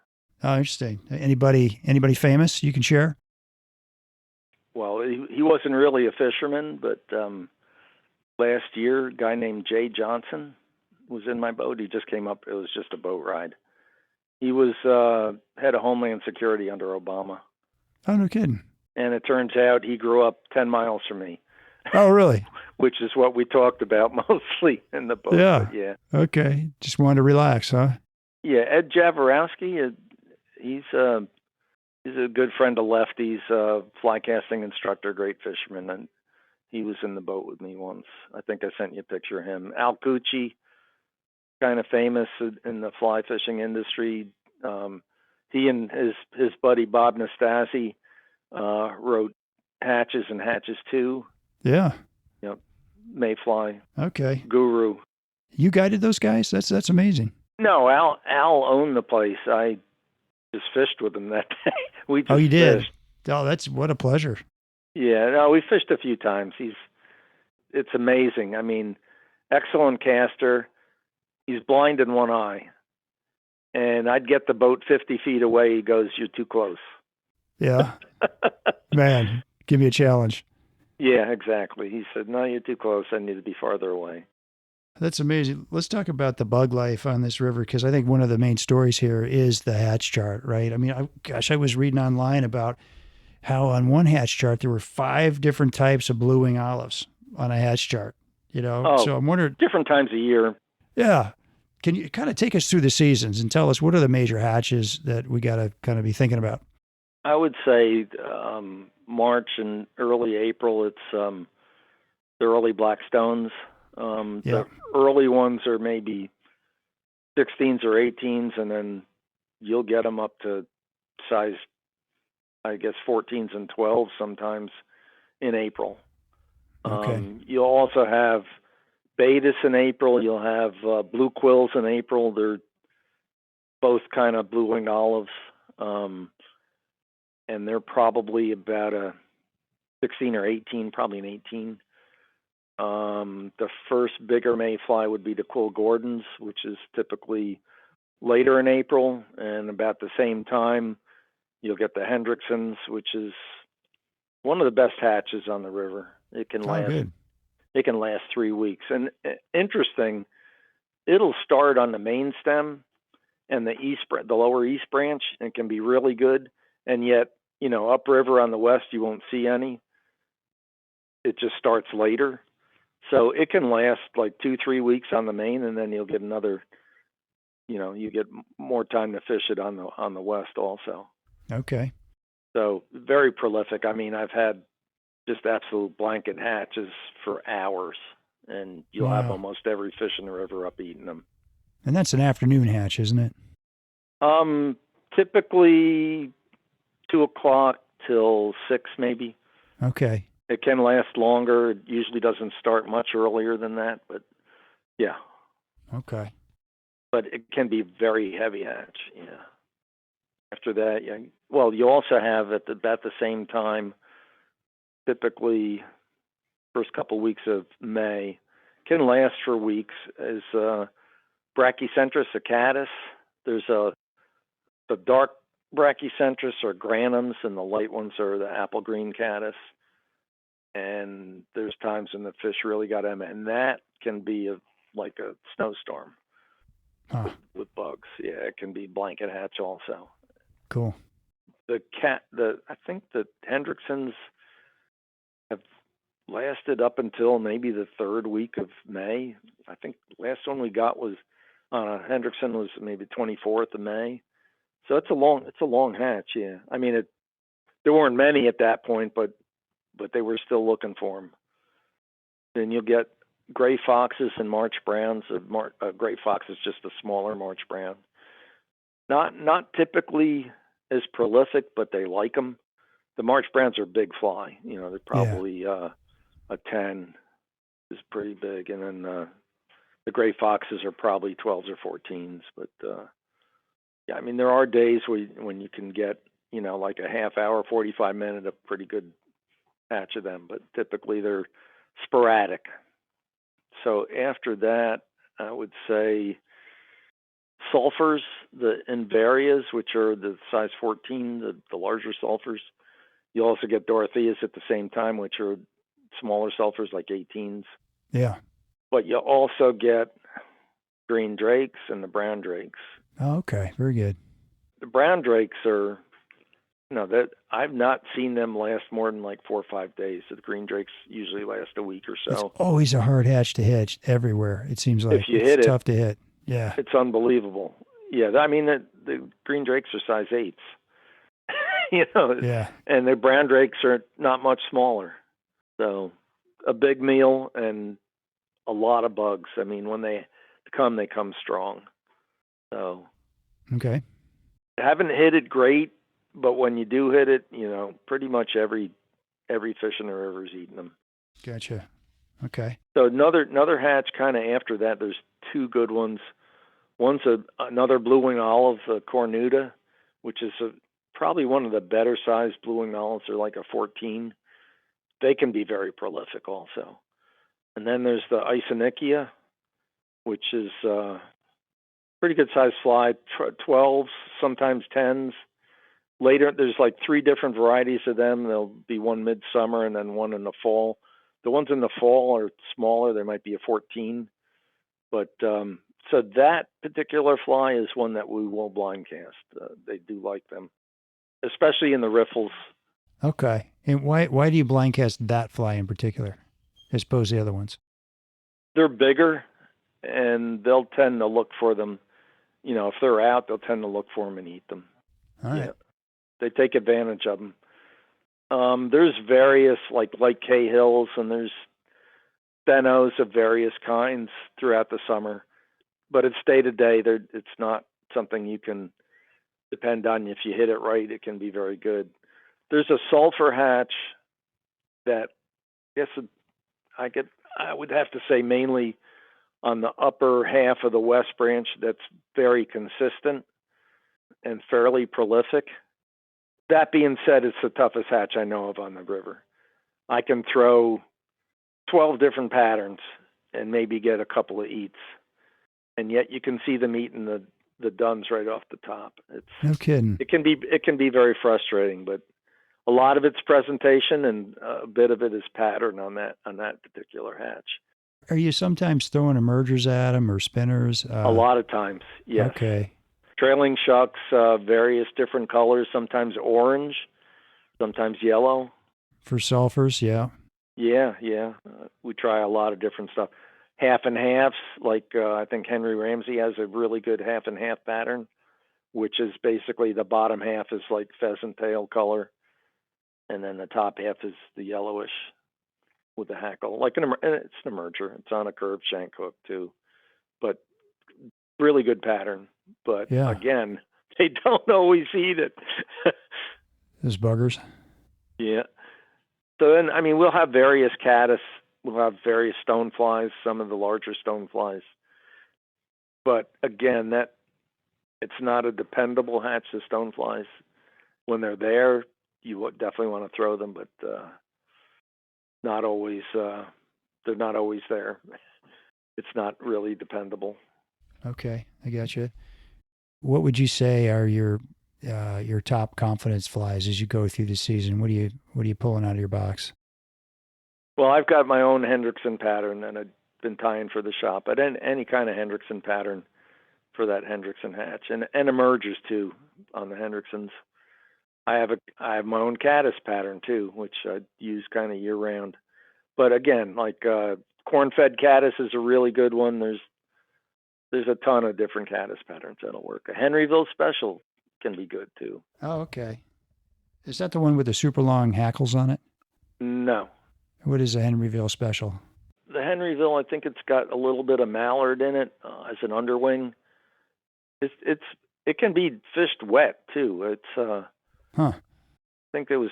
Oh, interesting. Anybody famous you can share? Well, he wasn't really a fisherman, but last year, a guy named Jay Johnson was in my boat. He just came up. It was just a boat ride. He was head of Homeland Security under Obama. Oh, no kidding. And it turns out he grew up 10 miles from me. Oh, really? Which is what we talked about mostly in the boat. Yeah. But yeah. Okay. Just wanted to relax, huh? Yeah. Ed Jaworowski, he's a good friend of Lefty's, fly casting instructor, great fisherman. And he was in the boat with me once. I think I sent you a picture of him. Al Cucci, kind of famous in the fly fishing industry. He and his buddy Bob Nastasi wrote Hatches and Hatches 2. Yeah. Yep. Mayfly. Okay. Guru. You guided those guys? That's amazing. No, Al owned the place. I just fished with him that day. We just you did? Fished. Oh, what a pleasure. Yeah, no, we fished a few times. It's amazing. Excellent caster. He's blind in one eye. And I'd get the boat 50 feet away. He goes, "You're too close." Yeah. Man, give me a challenge. Yeah, exactly. He said, "No, you're too close. I need to be farther away." That's amazing. Let's talk about the bug life on this river because I think one of the main stories here is the hatch chart, right? I mean, I was reading online about how on one hatch chart there were 5 different types of blue wing olives on a hatch chart, Oh, So I'm wondering, different times a year. yeah, can you kind of take us through the seasons and tell us what are the major hatches that we got to kind of be thinking about? I would say March and early April. It's the early black stones. Yeah. The early ones are maybe 16s or 18s, and then you'll get them up to size, I guess, 14s and 12s sometimes in April. Okay. You'll also have Betas in April. You'll have blue quills in April. They're both kind of blue winged olives, and they're probably about a 16 or 18, probably an 18. The first bigger mayfly would be the quill Gordons, which is typically later in April, and about the same time you'll get the Hendricksons, which is one of the best hatches on the river. It can Oh, last good. 3 weeks. And interesting, it'll start on the main stem and the lower east branch, and can be really good. And yet, upriver on the west, you won't see any. It just starts later. So it can last like 2-3 weeks on the main, and then you'll get another, you get more time to fish it on the west also. Okay. So very prolific. I mean, I've had just absolute blanket hatches for hours, and you'll have Wow. almost every fish in the river up eating them. And that's an afternoon hatch, isn't it? Typically 2 o'clock till 6, maybe. Okay. It can last longer. It usually doesn't start much earlier than that, but yeah. Okay. But it can be very heavy hatch. Yeah. After that, yeah. Well, you also have at about the same time, typically first couple weeks of May, can last for weeks, is Brachycentrus accatus. There's the dark Brachycentrus are granums, and the light ones are the apple green caddis. And there's times when the fish really got them, and that can be like a snowstorm Huh. with bugs. Yeah, it can be blanket hatch also. Cool. I think the Hendricksons have lasted up until maybe the 3rd week of May. I think last one we got was Hendrickson was maybe 24th of May. So it's a long hatch. Yeah, I mean there weren't many at that point, but they were still looking for them. Then you'll get gray foxes and March browns. Gray fox is just a smaller March brown. Not typically as prolific, but they like them. The March browns are big fly. They're probably a 10 is pretty big, and then the gray foxes are probably 12s or 14s. But yeah, I mean there are days when you can get like a half hour, 45 minute, a pretty good hatch of them, but typically they're sporadic. So after that, I would say sulfurs, the invarias, which are the size 14, the larger sulfurs. You also get Dorotheas at the same time, which are smaller sulfurs like 18s. Yeah. But you also get green drakes and the brown drakes. Oh, okay. Very good. The brown drakes are, that I've not seen them last more than like 4 or 5 days. So the green drakes usually last a week or It's so. always a hard hatch to hitch everywhere. It seems like If you it's hit it, tough to hit. Yeah. it's unbelievable. Yeah, I mean the green drakes are size 8s. Yeah. And the brown drakes are not much smaller. So a big meal and a lot of bugs. I mean, when they come strong. So Okay. I haven't hit it great, but when you do hit it, pretty much every fish in the river is eating them. Gotcha. Okay. So another hatch kind of after that. There's 2 good ones. One's another blue wing olive, cornuta, which is probably one of the better sized blue wing olives. They're like a 14. They can be very prolific also. And then there's the Isonychia, which is pretty good sized fly, 12s, sometimes 10s. Later, there's like 3 different varieties of them. There'll be one midsummer and then one in the fall. The ones in the fall are smaller. There might be a 14. But so that particular fly is one that we will blind cast. They do like them, especially in the riffles. Okay. And why do you blind cast that fly in particular, as opposed to the other ones? They're bigger, and they'll tend to look for them. You know, if they're out, they'll tend to look for them and eat them. All right. Yeah. They take advantage of them. There's various, like Cahills, and there's Benos of various kinds throughout the summer. But it's day to day. It's not something you can depend on. If you hit it right, it can be very good. There's a sulfur hatch that I would have to say mainly on the upper half of the West Branch that's very consistent and fairly prolific. That being said, it's the toughest hatch I know of on the river. I can throw 12 different patterns and maybe get a couple of eats. And yet you can see them eating the duns right off the top. No kidding. It can be very frustrating, but a lot of it's presentation and a bit of it is pattern on that particular hatch. Are you sometimes throwing emergers at them or spinners? A lot of times, yes. Okay. Trailing shucks, various different colors, sometimes orange, sometimes yellow. For sulfurs, yeah. Yeah. We try a lot of different stuff. Half and halves, like I think Henry Ramsey has a really good half and half pattern, which is basically the bottom half is like pheasant tail color, and then the top half is the yellowish with the hackle. And it's an emerger. It's on a curved shank hook too, but really good pattern. But again, they don't always eat it. Those buggers. Yeah. So then, I mean, we'll have various caddis. We'll have various stoneflies, some of the larger stoneflies. But again, it's not a dependable hatch, the stoneflies. When they're there, you definitely want to throw them, but not always. They're not always there. It's not really dependable. Okay, I got you. What would you say are your top confidence flies as you go through the season? What are you pulling out of your box? Well, I've got my own Hendrickson pattern, and I've been tying for the shop. But any kind of Hendrickson pattern for that Hendrickson hatch, and emergers too on the Hendricksons. I have my own caddis pattern too, which I use kind of year round. But again, like corn-fed caddis is a really good one. There's a ton of different caddis patterns that'll work. A Henryville special can be good too. Oh, okay. Is that the one with the super long hackles on it? No. What is a Henryville special? The Henryville, I think it's got a little bit of mallard in it as an underwing. It can be fished wet too. It's I think it was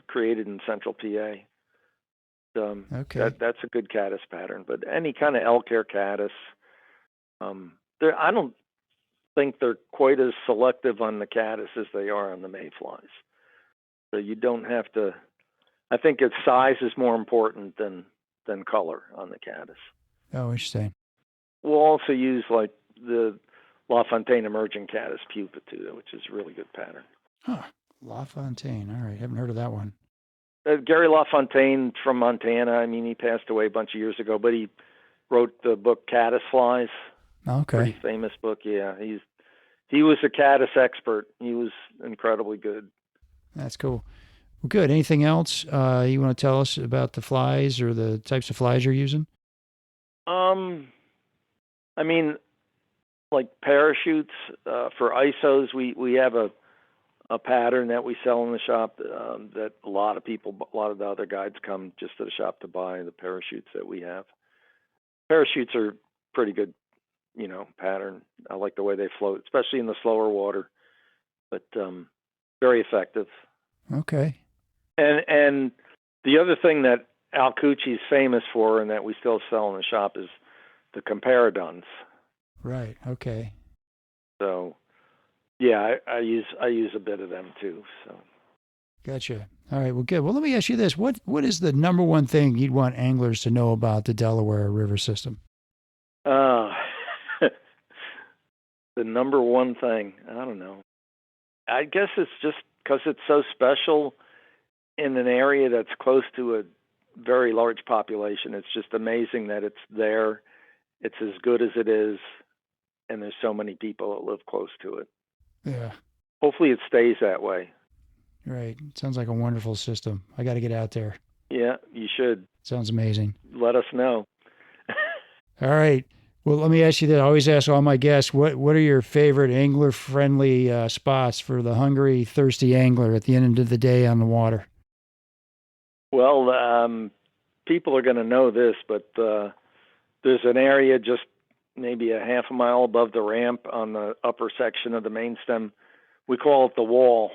created in Central PA. Okay. That's a good caddis pattern. But any kind of elk hair caddis, I don't think they're quite as selective on the caddis as they are on the mayflies. So you don't have to. I think its size is more important than color on the caddis. Oh, interesting. We'll also use like the LaFontaine emerging caddis pupa too, which is a really good pattern. Huh. LaFontaine. All right. Haven't heard of that one. Gary LaFontaine from Montana. I mean, he passed away a bunch of years ago, but he wrote the book Caddis Flies. Okay. Pretty famous book. Yeah, he was a caddis expert. He was incredibly good. That's cool. Well, good. Anything else you want to tell us about the flies or the types of flies you're using? I mean, like parachutes for ISOs, we have a pattern that we sell in the shop that a lot of the other guides come just to the shop to buy the parachutes that we have. Parachutes are pretty good, pattern. I like the way they float, especially in the slower water, but very effective. Okay. And the other thing that Al Cucci's famous for and that we still sell in the shop is the comparadons. Right. Okay. So, yeah, I use a bit of them too. So. Gotcha. All right. Well, good. Well, let me ask you this: what is the number one thing you'd want anglers to know about the Delaware River system? The number one thing, I don't know. I guess it's just because it's so special in an area that's close to a very large population. It's just amazing that it's there. It's as good as it is, and there's so many people that live close to it. Yeah. Hopefully it stays that way. Right. Sounds like a wonderful system. I got to get out there. Yeah, you should. Sounds amazing. Let us know. All right. Well, let me ask you that. I always ask all my guests, what are your favorite angler-friendly spots for the hungry, thirsty angler at the end of the day on the water? Well, people are going to know this, but there's an area just maybe a half a mile above the ramp on the upper section of the main stem. We call it the wall.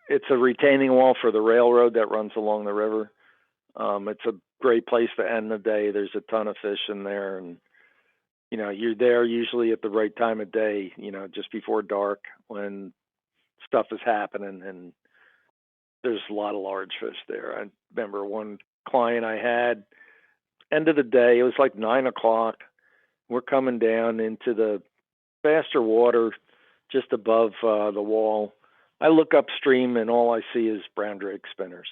It's a retaining wall for the railroad that runs along the river. It's a great place to end the day. There's a ton of fish in there, and you're there usually at the right time of day, just before dark when stuff is happening, and there's a lot of large fish there. I remember one client I had, end of the day, it was like 9:00. We're coming down into the faster water just above the wall. I look upstream and all I see is brown drake spinners.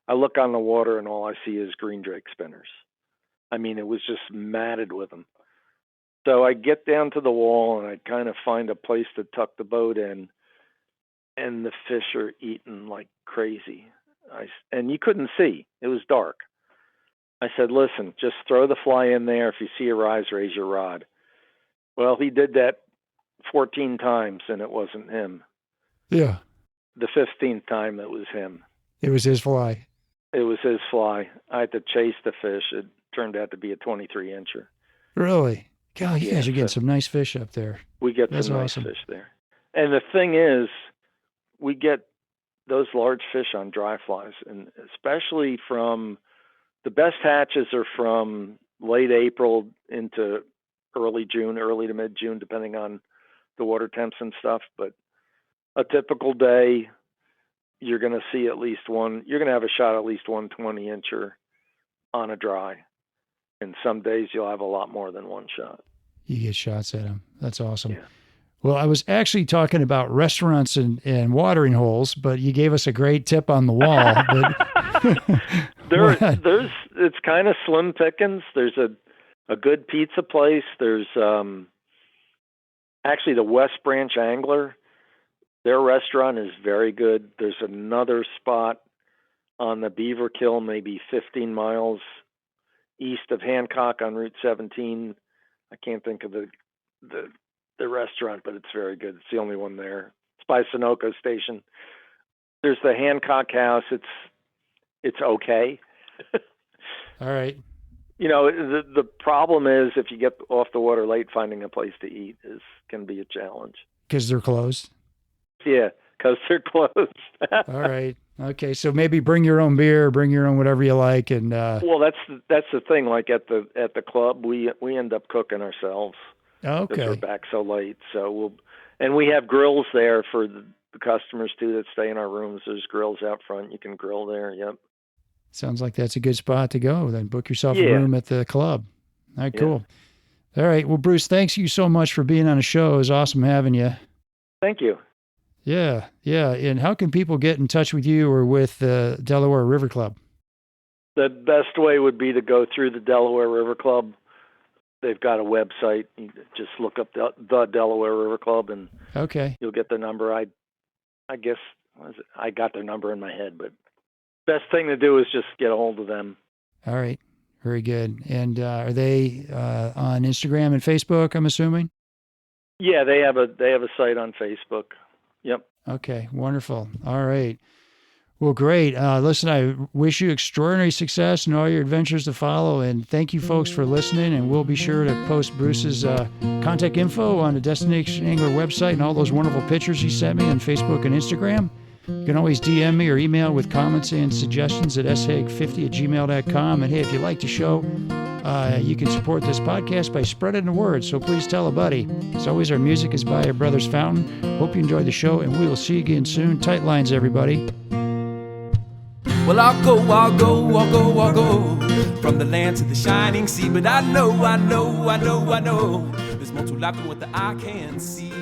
I look on the water and all I see is green drake spinners. I mean, it was just matted with them. So I get down to the wall and I kind of find a place to tuck the boat in, and the fish are eating like crazy. And you couldn't see. It was dark. I said, listen, just throw the fly in there. If you see a rise, raise your rod. Well, he did that 14 times and it wasn't him. Yeah. The 15th time it was him. It was his fly. It was his fly. I had to chase the fish. It turned out to be a 23-incher. Really? God, you guys are getting so some nice fish up there. We get That's some awesome. nice fish there. And the thing is, we get those large fish on dry flies, and especially from the best hatches are from late April into early June, early to mid-June, depending on the water temps and stuff. But a typical day, you're going to see at least one. You're going to have a shot at least one 20-incher on a dry. And some days you'll have a lot more than one shot. You get shots at them. That's awesome. Yeah. Well, I was actually talking about restaurants and watering holes, but you gave us a great tip on the wall. It's kind of slim pickings. There's a good pizza place. There's actually the West Branch Angler. Their restaurant is very good. There's another spot on the Beaver Kill, maybe 15 miles east of Hancock on Route 17. I can't think of the restaurant, but it's very good. It's the only one there. It's by Sunoco Station. There's the Hancock House. It's okay. All right. The problem is if you get off the water late, finding a place to eat can be a challenge. Because they're closed? Yeah, because they're closed. All right. Okay, so maybe bring your own beer, bring your own whatever you like, and well, that's the thing. Like at the club, we end up cooking ourselves. Okay. Because we're back so late, and we have grills there for the customers too that stay in our rooms. There's grills out front. You can grill there. Yep. Sounds like that's a good spot to go. Then book yourself a room at the club. All right, cool. All right. Well, Bruce, thanks you so much for being on the show. It was awesome having you. Thank you. Yeah. And how can people get in touch with you or with the Delaware River Club? The best way would be to go through the Delaware River Club. They've got a website. You just look up the Delaware River Club, and you'll get their number. I guess I got their number in my head, but best thing to do is just get a hold of them. All right. Very good. And are they on Instagram and Facebook, I'm assuming? Yeah, they have a site on Facebook. Yep. Okay, wonderful. All right. Well, great. Listen, I wish you extraordinary success in all your adventures to follow, and thank you folks for listening, and we'll be sure to post Bruce's contact info on the Destination Angler website and all those wonderful pictures he sent me on Facebook and Instagram. You can always DM me or email with comments and suggestions at shaig50@gmail.com. And hey, if you like the show, you can support this podcast by spreading the word, so please tell a buddy. As always, our music is by our Brothers Fountain. Hope you enjoyed the show, and we will see you again soon. Tight lines, everybody. Well, I'll go from the land to the shining sea. But I know there's more to life than what the eye can see.